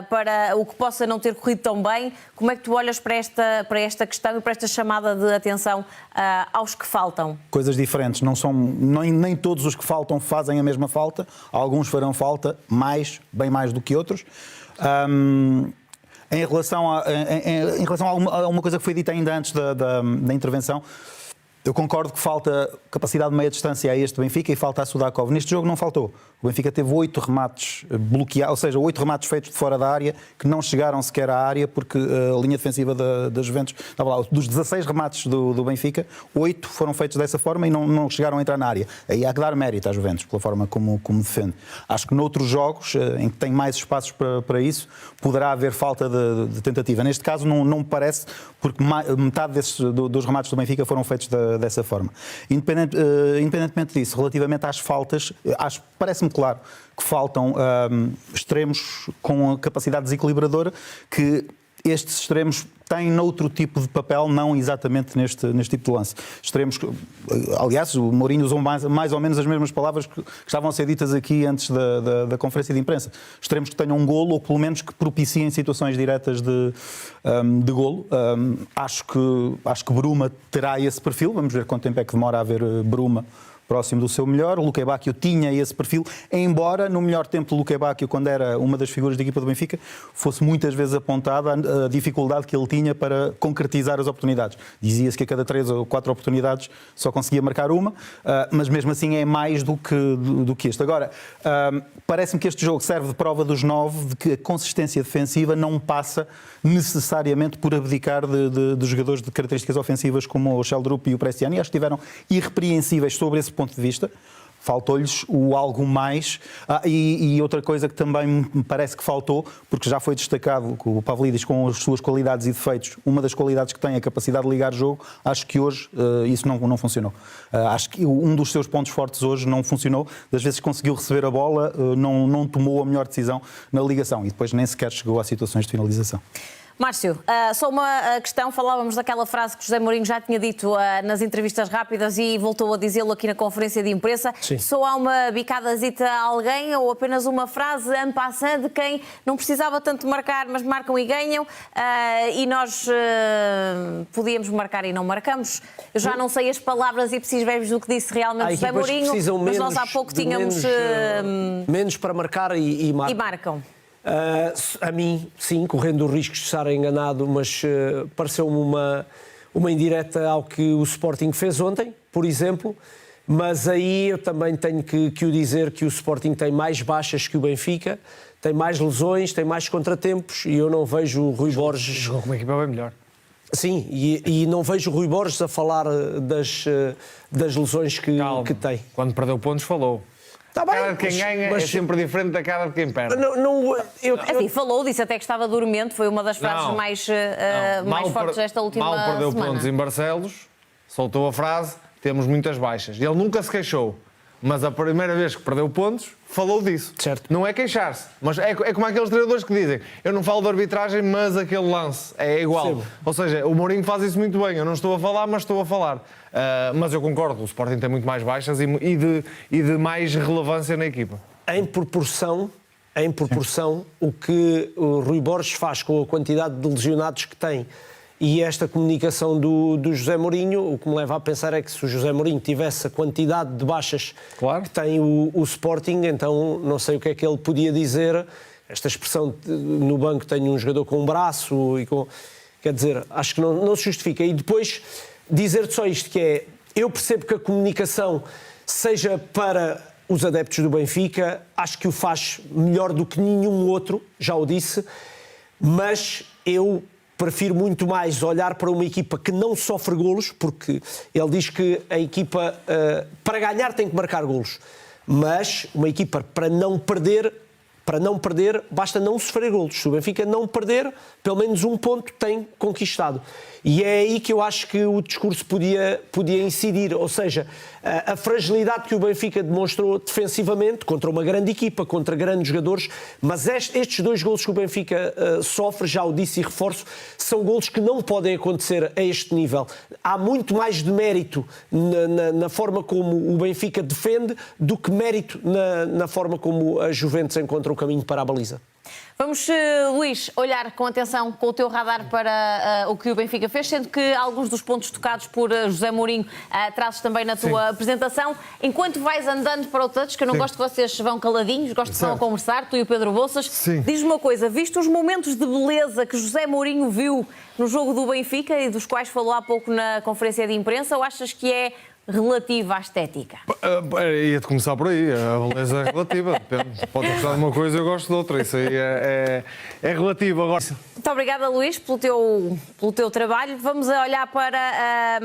para o que possa não ter corrido tão bem? Como é que tu olhas para esta questão e para esta chamada de atenção aos que faltam? Coisas diferentes. Não são, nem todos os que faltam fazem a mesma falta. Alguns farão falta bem mais do que outros. Em relação a uma coisa que foi dita ainda antes da intervenção, eu concordo que falta capacidade de meia distância a este Benfica e falta a Sudakov. Neste jogo não faltou. O Benfica teve 8 remates bloqueados, ou seja, 8 remates feitos de fora da área que não chegaram sequer à área porque a linha defensiva da Juventus estava lá. Dos 16 remates do Benfica, 8 foram feitos dessa forma e não chegaram a entrar na área. Aí há que dar mérito à Juventus pela forma como defende. Acho que noutros jogos, em que tem mais espaços para isso, poderá haver falta de tentativa. Neste caso não me parece, porque metade dos remates do Benfica foram feitos dessa forma. Independentemente disso, relativamente às faltas, parece-me claro que faltam extremos com capacidade desequilibradora, que estes extremos têm noutro tipo de papel, não exatamente neste tipo de lance. Extremos, aliás, o Mourinho usou mais ou menos as mesmas palavras que estavam a ser ditas aqui antes da conferência de imprensa. Extremos que tenham um golo, ou pelo menos que propiciem situações diretas de golo. Acho que Bruma terá esse perfil. Vamos ver quanto tempo é que demora a haver Bruma próximo do seu melhor. O Luque Bacchio tinha esse perfil, embora no melhor tempo do Luque Bacchio, quando era uma das figuras da equipa do Benfica, fosse muitas vezes apontada a dificuldade que ele tinha para concretizar as oportunidades. Dizia-se que a cada 3 ou 4 oportunidades só conseguia marcar uma, mas mesmo assim é mais do que este. Agora, parece-me que este jogo serve de prova dos 9 de que a consistência defensiva não passa necessariamente por abdicar de jogadores de características ofensivas como o Sheldrup e o Prestiani. Acho que estiveram irrepreensíveis sobre esse ponto de vista. Faltou-lhes o algo mais. E outra coisa que também me parece que faltou, porque já foi destacado que o Pavlidis, com as suas qualidades e defeitos, uma das qualidades que tem é a capacidade de ligar jogo. Acho que hoje isso não funcionou. Acho que um dos seus pontos fortes hoje não funcionou. Das vezes conseguiu receber a bola, não tomou a melhor decisão na ligação e depois nem sequer chegou a situações de finalização. Márcio, só uma questão. Falávamos daquela frase que José Mourinho já tinha dito nas entrevistas rápidas e voltou a dizê-lo aqui na conferência de imprensa. Sim. Só há uma bicadazita a alguém ou apenas uma frase en passant de quem não precisava tanto marcar, mas marcam e ganham, e nós podíamos marcar e não marcamos. Eu já não sei as palavras e precisos verbos do que disse realmente José Mourinho, mas nós há pouco tínhamos... menos para marcar e marcam. E marcam. A mim, sim, correndo o risco de estar enganado, mas pareceu-me uma indireta ao que o Sporting fez ontem, por exemplo, mas aí eu também tenho que o dizer que o Sporting tem mais baixas que o Benfica, tem mais lesões, tem mais contratempos e eu não vejo o Rui Borges... Jogou com uma equipa bem melhor. Sim, e não vejo o Rui Borges a falar das lesões que tem. Quando perdeu pontos falou. Tá a cara de quem ganha é sempre diferente da cara de quem perde. Assim, falou, disse até que estava dormente, foi uma das frases mais fortes desta última semana. Mal perdeu pontos em Barcelos, soltou a frase, temos muitas baixas. Ele nunca se queixou, mas a primeira vez que perdeu pontos, falou disso. Certo. Não é queixar-se, mas é como aqueles treinadores que dizem eu não falo de arbitragem, mas aquele lance é igual. Sim. Ou seja, o Mourinho faz isso muito bem, eu não estou a falar, mas estou a falar. Mas eu concordo, o Sporting tem muito mais baixas e de mais relevância na equipa. Em proporção, o que o Rui Borges faz com a quantidade de lesionados que tem e esta comunicação do José Mourinho, o que me leva a pensar é que se o José Mourinho tivesse a quantidade de baixas que tem o Sporting, então não sei o que é que ele podia dizer. Esta expressão no banco tenho um jogador com um braço e com... Quer dizer, acho que não se justifica. E depois dizer-te só isto, que é, eu percebo que a comunicação seja para os adeptos do Benfica, acho que o faz melhor do que nenhum outro, já o disse, mas eu prefiro muito mais olhar para uma equipa que não sofre golos, porque ele diz que a equipa, para ganhar, tem que marcar golos, mas uma equipa para não perder, basta não sofrer golos. Se o Benfica não perder, pelo menos um ponto tem conquistado. E é aí que eu acho que o discurso podia incidir, ou seja, a fragilidade que o Benfica demonstrou defensivamente contra uma grande equipa, contra grandes jogadores, mas estes dois golos que o Benfica sofre, já o disse e reforço, são golos que não podem acontecer a este nível. Há muito mais de mérito na forma como o Benfica defende do que mérito na forma como a Juventus encontra o caminho para a baliza. Vamos, Luís, olhar com atenção com o teu radar para o que o Benfica fez, sendo que alguns dos pontos tocados por José Mourinho trazes também na tua apresentação. Enquanto vais andando para o touch, que eu não gosto que vocês vão caladinhos, gosto que vão a conversar, tu e o Pedro Bolsas, diz-me uma coisa, viste os momentos de beleza que José Mourinho viu no jogo do Benfica e dos quais falou há pouco na conferência de imprensa, ou achas que é relativa à estética? Ia-te começar por aí, a beleza é relativa, depende. Pode gostar de uma coisa, eu gosto de outra, isso aí é relativo. Agora... Muito obrigada, Luís, pelo teu trabalho. Vamos olhar para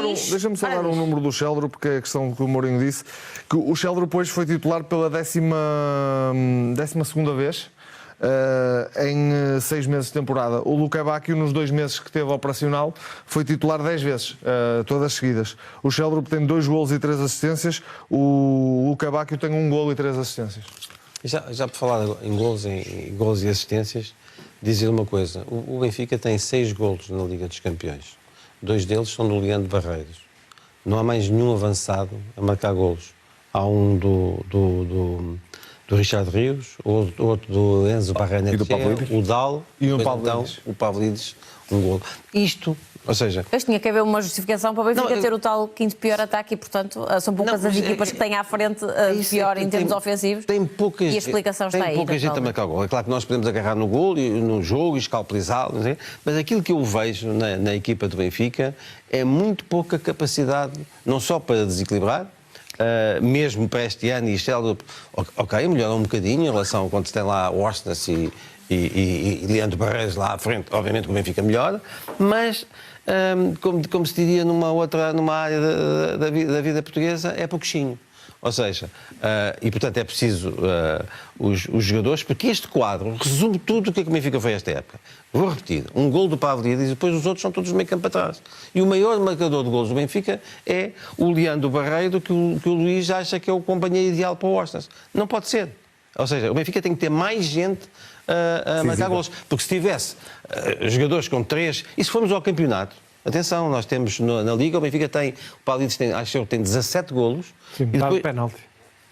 o X. Deixa-me só dar um número do Sheldrop, porque é a questão que o Mourinho disse, que o Sheldrop hoje foi titular pela 12ª vez. Em 6 meses de temporada. O Luka Bacchio, nos 2 meses que teve operacional, foi titular 10 vezes, todas seguidas. O Sheldrop tem 2 golos e 3 assistências, o Luka Bacchio tem 1 golo e 3 assistências. Já por falar em golos e assistências, dizer uma coisa, o Benfica tem 6 golos na Liga dos Campeões, 2 deles são do Leandro Barreiros. Não há mais nenhum avançado a marcar golos. Há um do Richard Rios, outro do Enzo Barrenetxea, o Dal e o Pavlidis, um golo. Isto, ou seja... Mas tinha que haver uma justificação para o Benfica ter o tal quinto pior ataque e, portanto, são poucas as equipas que têm à frente pior em termos ofensivos. Tem poucas, e a explicação está aí. Tem pouca gente a marcar golo. É claro que nós podemos agarrar no golo e no jogo e escalpelizá-lo, mas aquilo que eu vejo na equipa do Benfica é muito pouca capacidade, não só para desequilibrar, mesmo para este ano, e Sheldrop, ok, melhorou um bocadinho em relação a quando se tem lá o Orsnes e Leandro Barreiros lá à frente, obviamente que o Benfica melhora, mas, como se diria numa área da vida portuguesa, é pouquinho. Ou seja, e portanto é preciso os jogadores, porque este quadro resume tudo o que o Benfica foi esta época. Vou repetir, um gol do Pavlidis e depois os outros são todos meio campo atrás. E o maior marcador de golos do Benfica é o Leandro Barreiro, que o Luís acha que é o companheiro ideal para o Orsens. Não pode ser. Ou seja, o Benfica tem que ter mais gente a marcar golos. Porque se tivesse jogadores com 3... E se formos ao campeonato, atenção, nós temos na Liga, o Benfica tem, o Pavlidis acho que tem 17 golos. Sim, metade de penalti.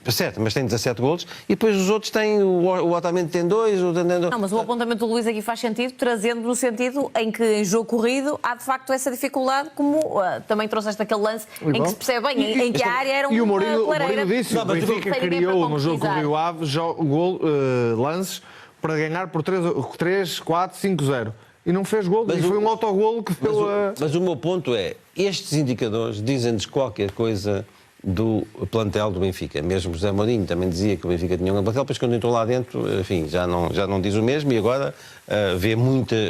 Certo, mas tem 17 golos e depois os outros têm, o Otamendi tem 2, o Danilo... Não, mas o apontamento do Luís aqui faz sentido, trazendo no sentido em que em jogo corrido há de facto essa dificuldade, como também trouxeste aquele lance em que se percebe bem, em que a área era uma clareira. E o Mourinho disse, o Benfica criou no jogo com o Rio Ave lances para ganhar por 3, 4, 5-0. E não fez golo, e foi um autogolo que deu Mas o meu ponto é, estes indicadores dizem-nos qualquer coisa do plantel do Benfica. Mesmo José Mourinho também dizia que o Benfica tinha um plantel, depois quando entrou lá dentro, enfim, já não diz o mesmo e agora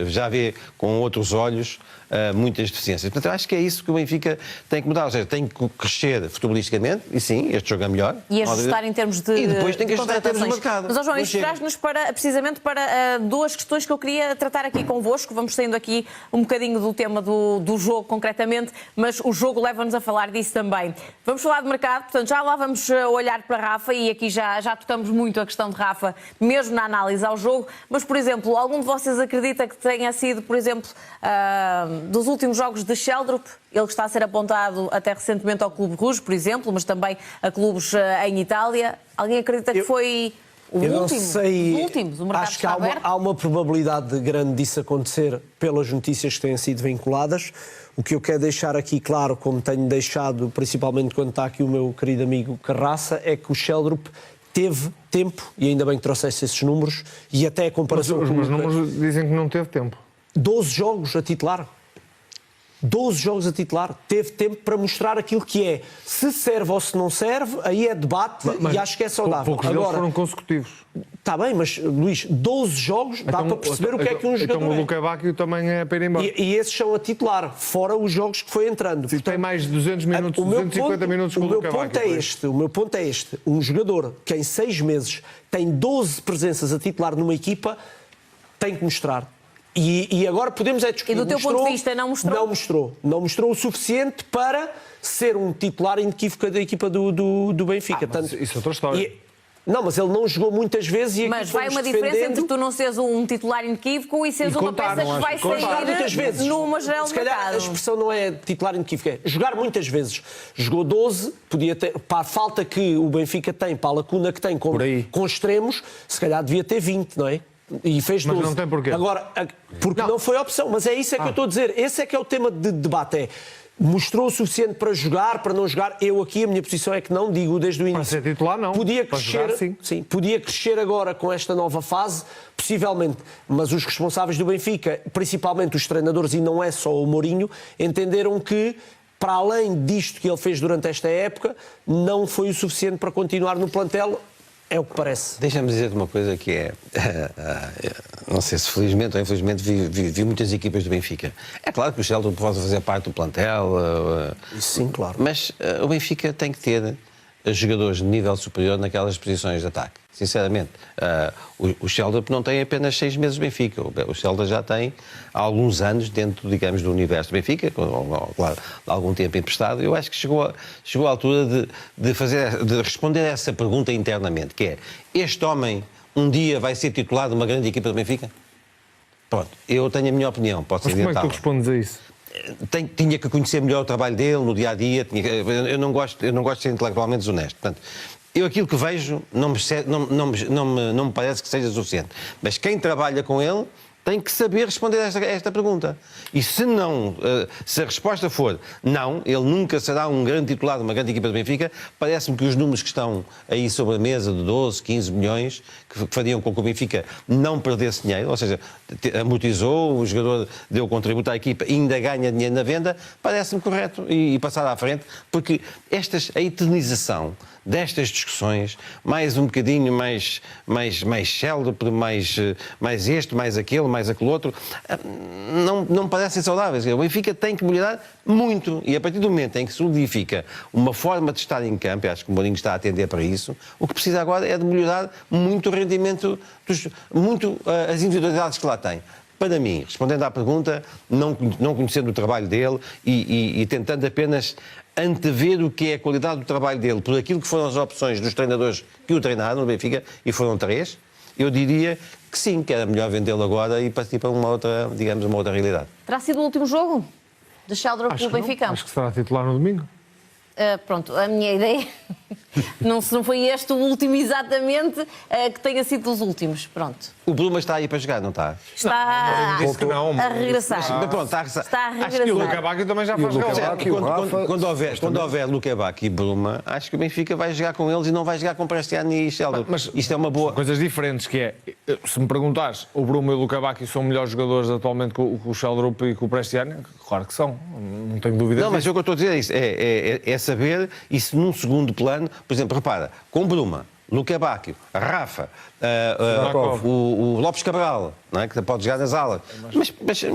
já vê com outros olhos muitas deficiências. Portanto, eu acho que é isso que o Benfica tem que mudar. Ou seja, tem que crescer futebolisticamente, e sim, este jogo é melhor. E ajustar em termos de E depois tem que ajustar em termos de mercado. Mas, João, isto traz-nos precisamente para duas questões que eu queria tratar aqui convosco. Vamos saindo aqui um bocadinho do tema do jogo, concretamente, mas o jogo leva-nos a falar disso também. Vamos falar de mercado, portanto, já lá vamos olhar para Rafa, e aqui já tocamos muito a questão de Rafa, mesmo na análise ao jogo, mas, por exemplo, algum de vocês acredita que tenha sido, por exemplo, dos últimos jogos de Sheldrup, ele que está a ser apontado até recentemente ao Clube Rouge, por exemplo, mas também a clubes em Itália, alguém acredita que foi o último? Não sei, últimos, o mercado acho que está aberto? há uma probabilidade grande disso acontecer pelas notícias que têm sido vinculadas. O que eu quero deixar aqui claro, como tenho deixado, principalmente quando está aqui o meu querido amigo Carraça, é que o Sheldrup teve tempo, e ainda bem que trouxesse esses números, e até a comparação com os números dizem que não teve tempo. 12 jogos a titular. 12 jogos a titular. Teve tempo para mostrar aquilo que é. Se serve ou se não serve, aí é debate, e acho que é saudável. Poucos deles foram consecutivos. Está bem, mas, Luís, 12 jogos dá para perceber o que é que um jogador então o Luca Bacchio também é para ir embora. E esses são a titular, fora os jogos que foi entrando. Portanto, tem mais de 200 minutos, 250 minutos com o Luca Bacchio. O meu ponto é este. Um jogador que em 6 meses tem 12 presenças a titular numa equipa, tem que mostrar. E agora podemos discutir. E do teu ponto de vista não mostrou? Não mostrou o suficiente para ser um titular inequívoco da equipa do Benfica. Isso é outra história. Não, mas ele não jogou muitas vezes e mas vai uma diferença entre tu não seres um titular inequívoco e seres uma peça que vai sair muitas vezes. Numa geral de mercado. Se calhar a expressão não é titular inequívoco, é jogar muitas vezes. Jogou 12, podia ter, para a falta que o Benfica tem, para a lacuna que tem com extremos, se calhar devia ter 20, não é? E fez 12. Mas não tem porquê. Agora, porque não foi opção, mas é isso que eu estou a dizer. Esse é que é o tema de debate, é... Mostrou o suficiente para jogar, para não jogar? Eu aqui, a minha posição é que não, digo desde o início. Para ser titular, não. Podia para crescer, jogar, sim. Podia crescer agora com esta nova fase, possivelmente. Mas os responsáveis do Benfica, principalmente os treinadores, e não é só o Mourinho, entenderam que, para além disto que ele fez durante esta época, não foi o suficiente para continuar no plantel. É o que parece. Deixa-me dizer-te uma coisa que é... não sei se felizmente ou infelizmente vi muitas equipas do Benfica. É claro que o Sheldon pode fazer parte do plantel. Sim, claro. Mas o Benfica tem que ter jogadores de nível superior naquelas posições de ataque. Sinceramente, o Sheldon não tem apenas 6 meses de Benfica. O Sheldon já tem há alguns anos dentro, digamos, do universo do Benfica, claro, há algum tempo emprestado. Eu acho que chegou à altura de responder a essa pergunta internamente, que é: este homem um dia vai ser titular de uma grande equipa do Benfica? Pronto, eu tenho a minha opinião, posso adiantar. Mas como é que tu respondes a isso? Tinha que conhecer melhor o trabalho dele no dia-a-dia. Eu não gosto de ser intelectualmente desonesto. Portanto, aquilo que vejo não me parece que seja suficiente. Mas quem trabalha com ele tem que saber responder a esta pergunta. E se a resposta for não, ele nunca será um grande titular de uma grande equipa do Benfica, parece-me que os números que estão aí sobre a mesa de 12, 15 milhões, que fariam com que o Benfica não perdesse dinheiro, ou seja, amortizou, o jogador deu contributo à equipa e ainda ganha dinheiro na venda, parece-me correto e passar à frente, porque a eternização destas discussões, mais um bocadinho mais célebre, mais este, mais aquele, mais aquele outro, não me parecem saudáveis. O Benfica tem que melhorar muito, e a partir do momento em que solidifica uma forma de estar em campo, acho que o Mourinho está a atender para isso, o que precisa agora é de melhorar muito o rendimento, as individualidades que lá tem. Para mim, respondendo à pergunta, não conhecendo o trabalho dele e tentando apenas antever o que é a qualidade do trabalho dele por aquilo que foram as opções dos treinadores que o treinaram no Benfica, e foram 3, eu diria que sim, que era melhor vendê-lo agora e partir para uma outra, digamos, uma outra realidade. Terá sido o último jogo de Sheldon pelo Benfica? Acho que será titular no domingo. Pronto, a minha ideia, se não foi este o último exatamente, que tenha sido dos últimos, pronto. O Bruma está aí para jogar, não está? Está a regressar. Está a regressar. Acho que o Luka Bacchio também já faz Quando houver Luka Bacchio e Bruma, acho que o Benfica vai jogar com eles e não vai jogar com Prestiani e Sheldon. Mas isto é uma boa... Coisas diferentes, que é, se me perguntares, o Bruma e o Luka Bacchio são melhores jogadores atualmente que o Sheldon e com o Prestiani? Claro que são, não tenho dúvida disso. Não, mas o que eu estou a dizer é isso, é saber, e se num segundo plano, por exemplo, repara, com Bruma, Luka Bacchio, Rafa, o Lopes Cabral, não é? Que pode jogar nas alas. Mas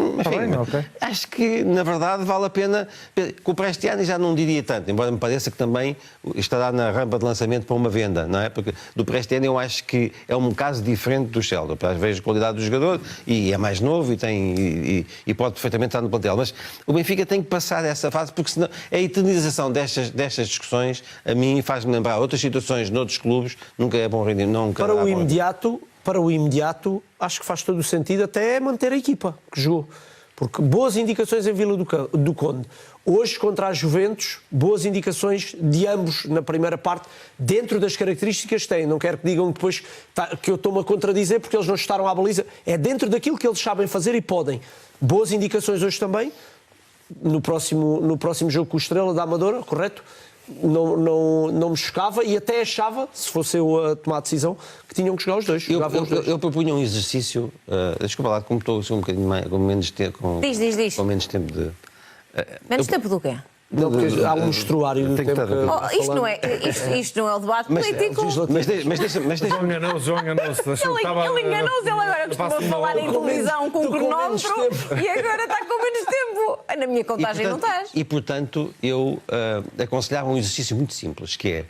acho que, na verdade, vale a pena. Com o Prestiani já não diria tanto, embora me pareça que também estará na rampa de lançamento para uma venda, não é? Porque do Prestiani eu acho que é um caso diferente do Sheldon. Vejo a qualidade do jogador e é mais novo e pode perfeitamente estar no plantel. Mas o Benfica tem que passar essa fase, porque senão a eternização destas discussões, a mim, faz-me lembrar outras situações noutros clubes, nunca é bom rendimento. Para o imediato, acho que faz todo o sentido até manter a equipa que jogou. Porque boas indicações em Vila do Conde. Hoje, contra a Juventus, boas indicações de ambos na primeira parte, dentro das características que têm. Não quero que digam depois que eu estou-me a contradizer porque eles não estaram à baliza. É dentro daquilo que eles sabem fazer e podem. Boas indicações hoje também, no próximo jogo com o Estrela da Amadora, correto? Não me chocava e até achava, se fosse eu a tomar a decisão, que tinham que jogar os dois. Eu propunha um exercício, desculpa lá, como estou um bocadinho mais, com menos tempo. Diz. Com menos tempo de. Menos tempo do quê? Não, porque há um mostruário do tempo isto não é o debate político. João enganou-se. Ele enganou-se, ele agora costuma falar em televisão com cronómetro e agora está com menos tempo. Na minha contagem não estás. E, portanto, eu aconselhava um exercício muito simples, que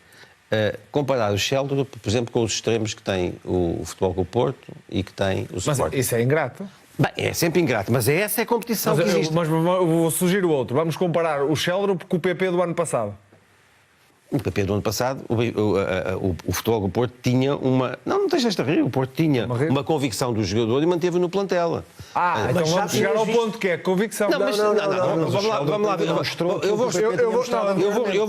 é comparar o Sheldon, por exemplo, com os extremos que tem o Futebol Clube do Porto e que tem o Sporting. Mas isso é ingrato. Bem, é sempre ingrato, mas essa é a competição que existe. Mas vou sugerir o outro. Vamos comparar o Sheldon com o PP do ano passado. O PP do ano passado, o Futebol do Porto tinha uma... Não deixaste de rir. O Porto tinha uma convicção do jogador e manteve no plantel. Então vamos chegar ao ponto que é convicção. Não, vamos lá. Eu vou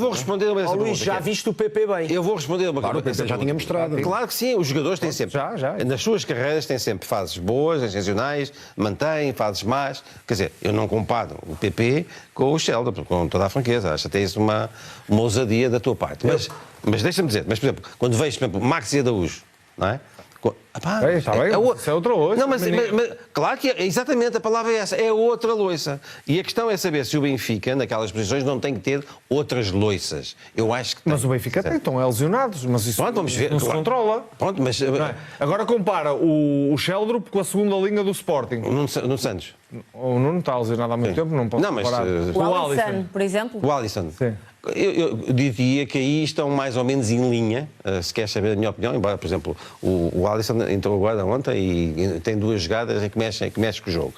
responder a uma pergunta. Luís, já viste o PP bem? Eu vou responder a uma pergunta. Claro, o PP já tinha mostrado. Claro que sim, os jogadores têm sempre... Nas suas carreiras têm sempre fases boas, excepcionais, mantêm, fases más. Quer dizer, eu não comparo o PP com o Sheldon, com toda a franqueza. Acho até isso uma ousadia da tua parte. Mas deixa-me dizer, por exemplo, quando vejo, por exemplo, Marcos e Araújo, não é? Está bem, isso é outra loiça. Não, mas claro que exatamente a palavra é essa, é outra loiça. E a questão é saber se o Benfica, naquelas posições, não tem que ter outras loiças. Eu acho que tem. Mas o Benfica tem, estão lesionados, mas isso vamos ver, não se controla. Pronto, mas... Agora compara o Sheldon com a segunda linha do Sporting. No Santos. O Nuno está lesionado há muito tempo, não posso comparar. O Alisson, por exemplo. O Alisson. Sim. Eu diria que aí estão mais ou menos em linha, se queres saber a minha opinião, embora, por exemplo, o Alisson entrou agora ontem e tem 2 jogadas em que mexe com o jogo.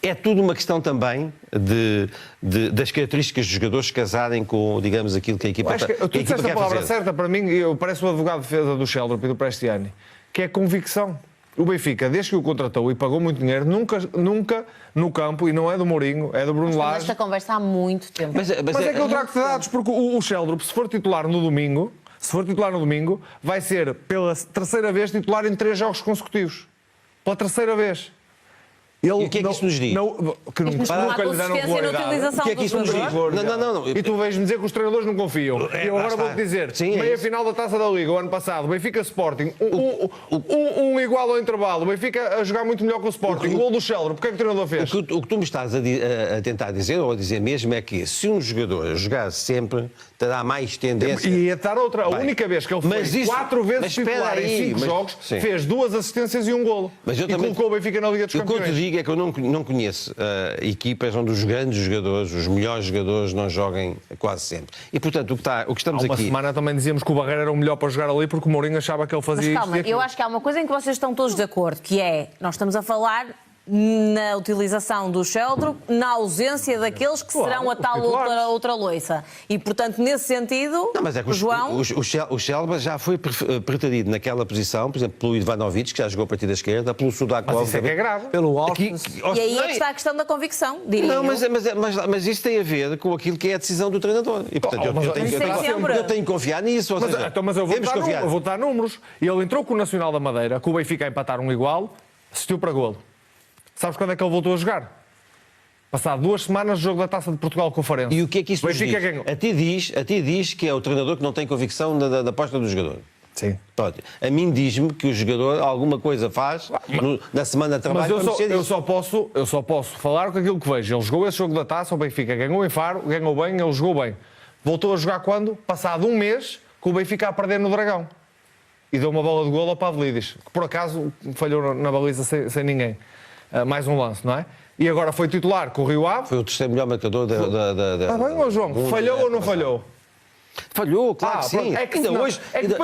É tudo uma questão também das características dos jogadores casarem com, digamos, aquilo que a equipa quer fazer. Tu disseste a palavra certa para mim, eu pareço o advogado de defesa do Sheldon e do Prestiani, que é convicção. O Benfica, desde que o contratou e pagou muito dinheiro, nunca no campo, e não é do Mourinho, é do Bruno Lage. Esta conversa há muito tempo. Mas é que eu trago-te dados, porque o Sheldon, se for titular no domingo, vai ser pela terceira vez titular em 3 jogos consecutivos. Pela terceira vez. E o que é que isso nos diz? Que nunca lhe deram regularidade. O que é que isso nos diz? Não. E tu vais-me dizer que os treinadores não confiam. E eu agora vou-te dizer, meia-final da Taça da Liga, o ano passado, Benfica Sporting, um igual ao intervalo, o Benfica a jogar muito melhor que o Sporting, o gol do Sheldon, porque é que o treinador fez? O que tu me estás a tentar dizer, ou a dizer mesmo, é que se um jogador jogar sempre, terá mais tendência... E ia estar outra. A única vez que ele foi 4 vezes titular em 5 jogos, fez 2 assistências e um golo. E colocou o Benfica na Liga dos Campeões. O que eu te digo é que eu não conheço equipas onde os grandes jogadores, os melhores jogadores, não joguem quase sempre. E, portanto, o que estamos aqui... Há uma semana também dizíamos que o Barreira era o melhor para jogar ali porque o Mourinho achava que ele fazia Mas calma, eu acho que há uma coisa em que vocês estão todos de acordo, que é, nós estamos a falar na utilização do Sheldon, na ausência daqueles que serão a tal outra loiça. E, portanto, nesse sentido, não, mas é que João... O Sheldon já foi preterido naquela posição, por exemplo, pelo Ivanovic, que já jogou a partir da esquerda, pelo Sudakov... Mas isso é que é grave. Pelo Alves. E aí é que está a questão da convicção, diria eu. Mas isso tem a ver com aquilo que é a decisão do treinador. E, portanto, eu tenho que confiar nisso. Mas eu vou dar números. Ele entrou com o Nacional da Madeira, com o Benfica a empatar um igual, assistiu para golo. Sabes quando é que ele voltou a jogar? Passado 2 semanas, o jogo da Taça de Portugal com o Farense. E o que é que isso nos diz? Ganhou. A ti diz que é o treinador que não tem convicção da aposta do jogador. Sim. Pronto. A mim diz-me que o jogador alguma coisa faz na semana de trabalho. Mas eu só posso falar com aquilo que vejo. Ele jogou esse jogo da Taça, o Benfica ganhou em Faro, ganhou bem, ele jogou bem. Voltou a jogar quando? Passado 1 mês, com o Benfica a perder no Dragão. E deu uma bola de golo ao Pavlidis, que por acaso falhou na baliza sem ninguém. Mais um lance, não é? E agora foi titular com o Rio Ave. Foi o terceiro melhor marcador da... Está bem, meu João. Falhou ou não falhou? Falhou, claro que sim. É que depois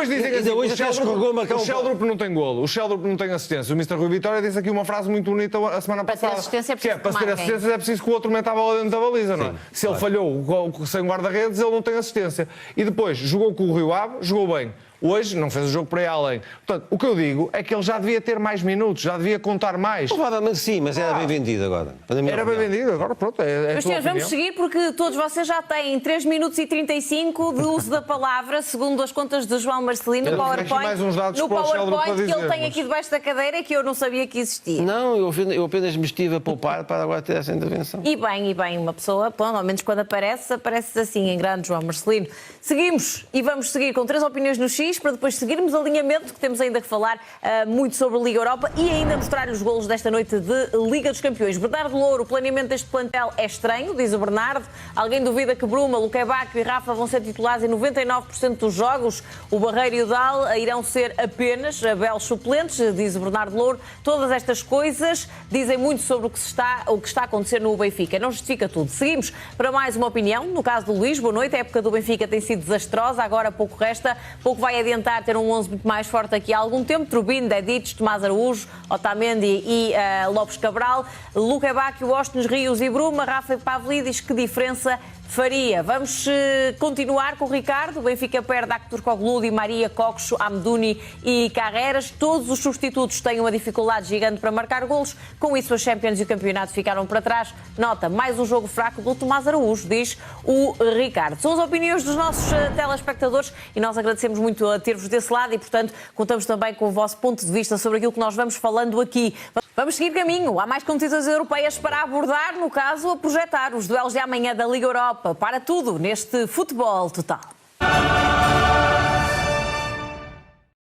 dizem que o Sheldrup não tem golo, o Sheldrup não tem assistência. O Mr. Rui Vitória disse aqui uma frase muito bonita a semana passada. Para ter assistência é preciso que o outro meta a bola dentro da baliza, não é? Se ele falhou sem guarda-redes, ele não tem assistência. E depois jogou com o Rio Ave, jogou bem. Hoje não fez o jogo por aí além. Portanto, o que eu digo é que ele já devia ter mais minutos, já devia contar mais. Provavelmente sim, mas era bem vendido agora. Era bem vendido, agora pronto. Mas vamos seguir porque todos vocês já têm 3 minutos e 35 de uso da palavra, segundo as contas de João Marcelino no PowerPoint. No PowerPoint que ele tem aqui debaixo da cadeira que eu não sabia que existia. Não, eu apenas me estive a poupar para agora ter essa intervenção. E bem, uma pessoa, pelo menos quando aparece assim, em grande, João Marcelino. Seguimos e vamos seguir com 3 opiniões no X, para depois seguirmos o alinhamento, que temos ainda que falar muito sobre a Liga Europa e ainda mostrar os golos desta noite de Liga dos Campeões. Bernardo Louro, o planeamento deste plantel é estranho, diz o Bernardo. Alguém duvida que Bruma, Luquebaco e Rafa vão ser titulares em 99% dos jogos? O Barreiro e o Dal irão ser apenas belos suplentes, diz o Bernardo Louro. Todas estas coisas dizem muito sobre o que está a acontecer no Benfica. Não justifica tudo. Seguimos para mais uma opinião. No caso do Luís, boa noite. A época do Benfica tem sido desastrosa, agora pouco resta. Pouco vai adiantar ter um 11 muito mais forte aqui há algum tempo. Trubin, Dedic, Tomás Araújo, Otamendi e Lopes Cabral, Luquebaco, Austin, Rios e Bruma, Rafa e Pavlidis. Que diferença faria? Vamos continuar com o Ricardo. O Benfica perde Aktürkoğlu, Di Maria, Coxo, Amdouni e Carreras. Todos os substitutos têm uma dificuldade gigante para marcar golos. Com isso, a Champions e o campeonato ficaram para trás. Nota, mais um jogo fraco do Tomás Araújo, diz o Ricardo. São as opiniões dos nossos telespectadores e nós agradecemos muito a ter-vos desse lado e, portanto, contamos também com o vosso ponto de vista sobre aquilo que nós vamos falando aqui. Vamos seguir caminho. Há mais competições europeias para abordar, no caso, a projetar os duelos de amanhã da Liga Europa. Para tudo neste Futebol Total.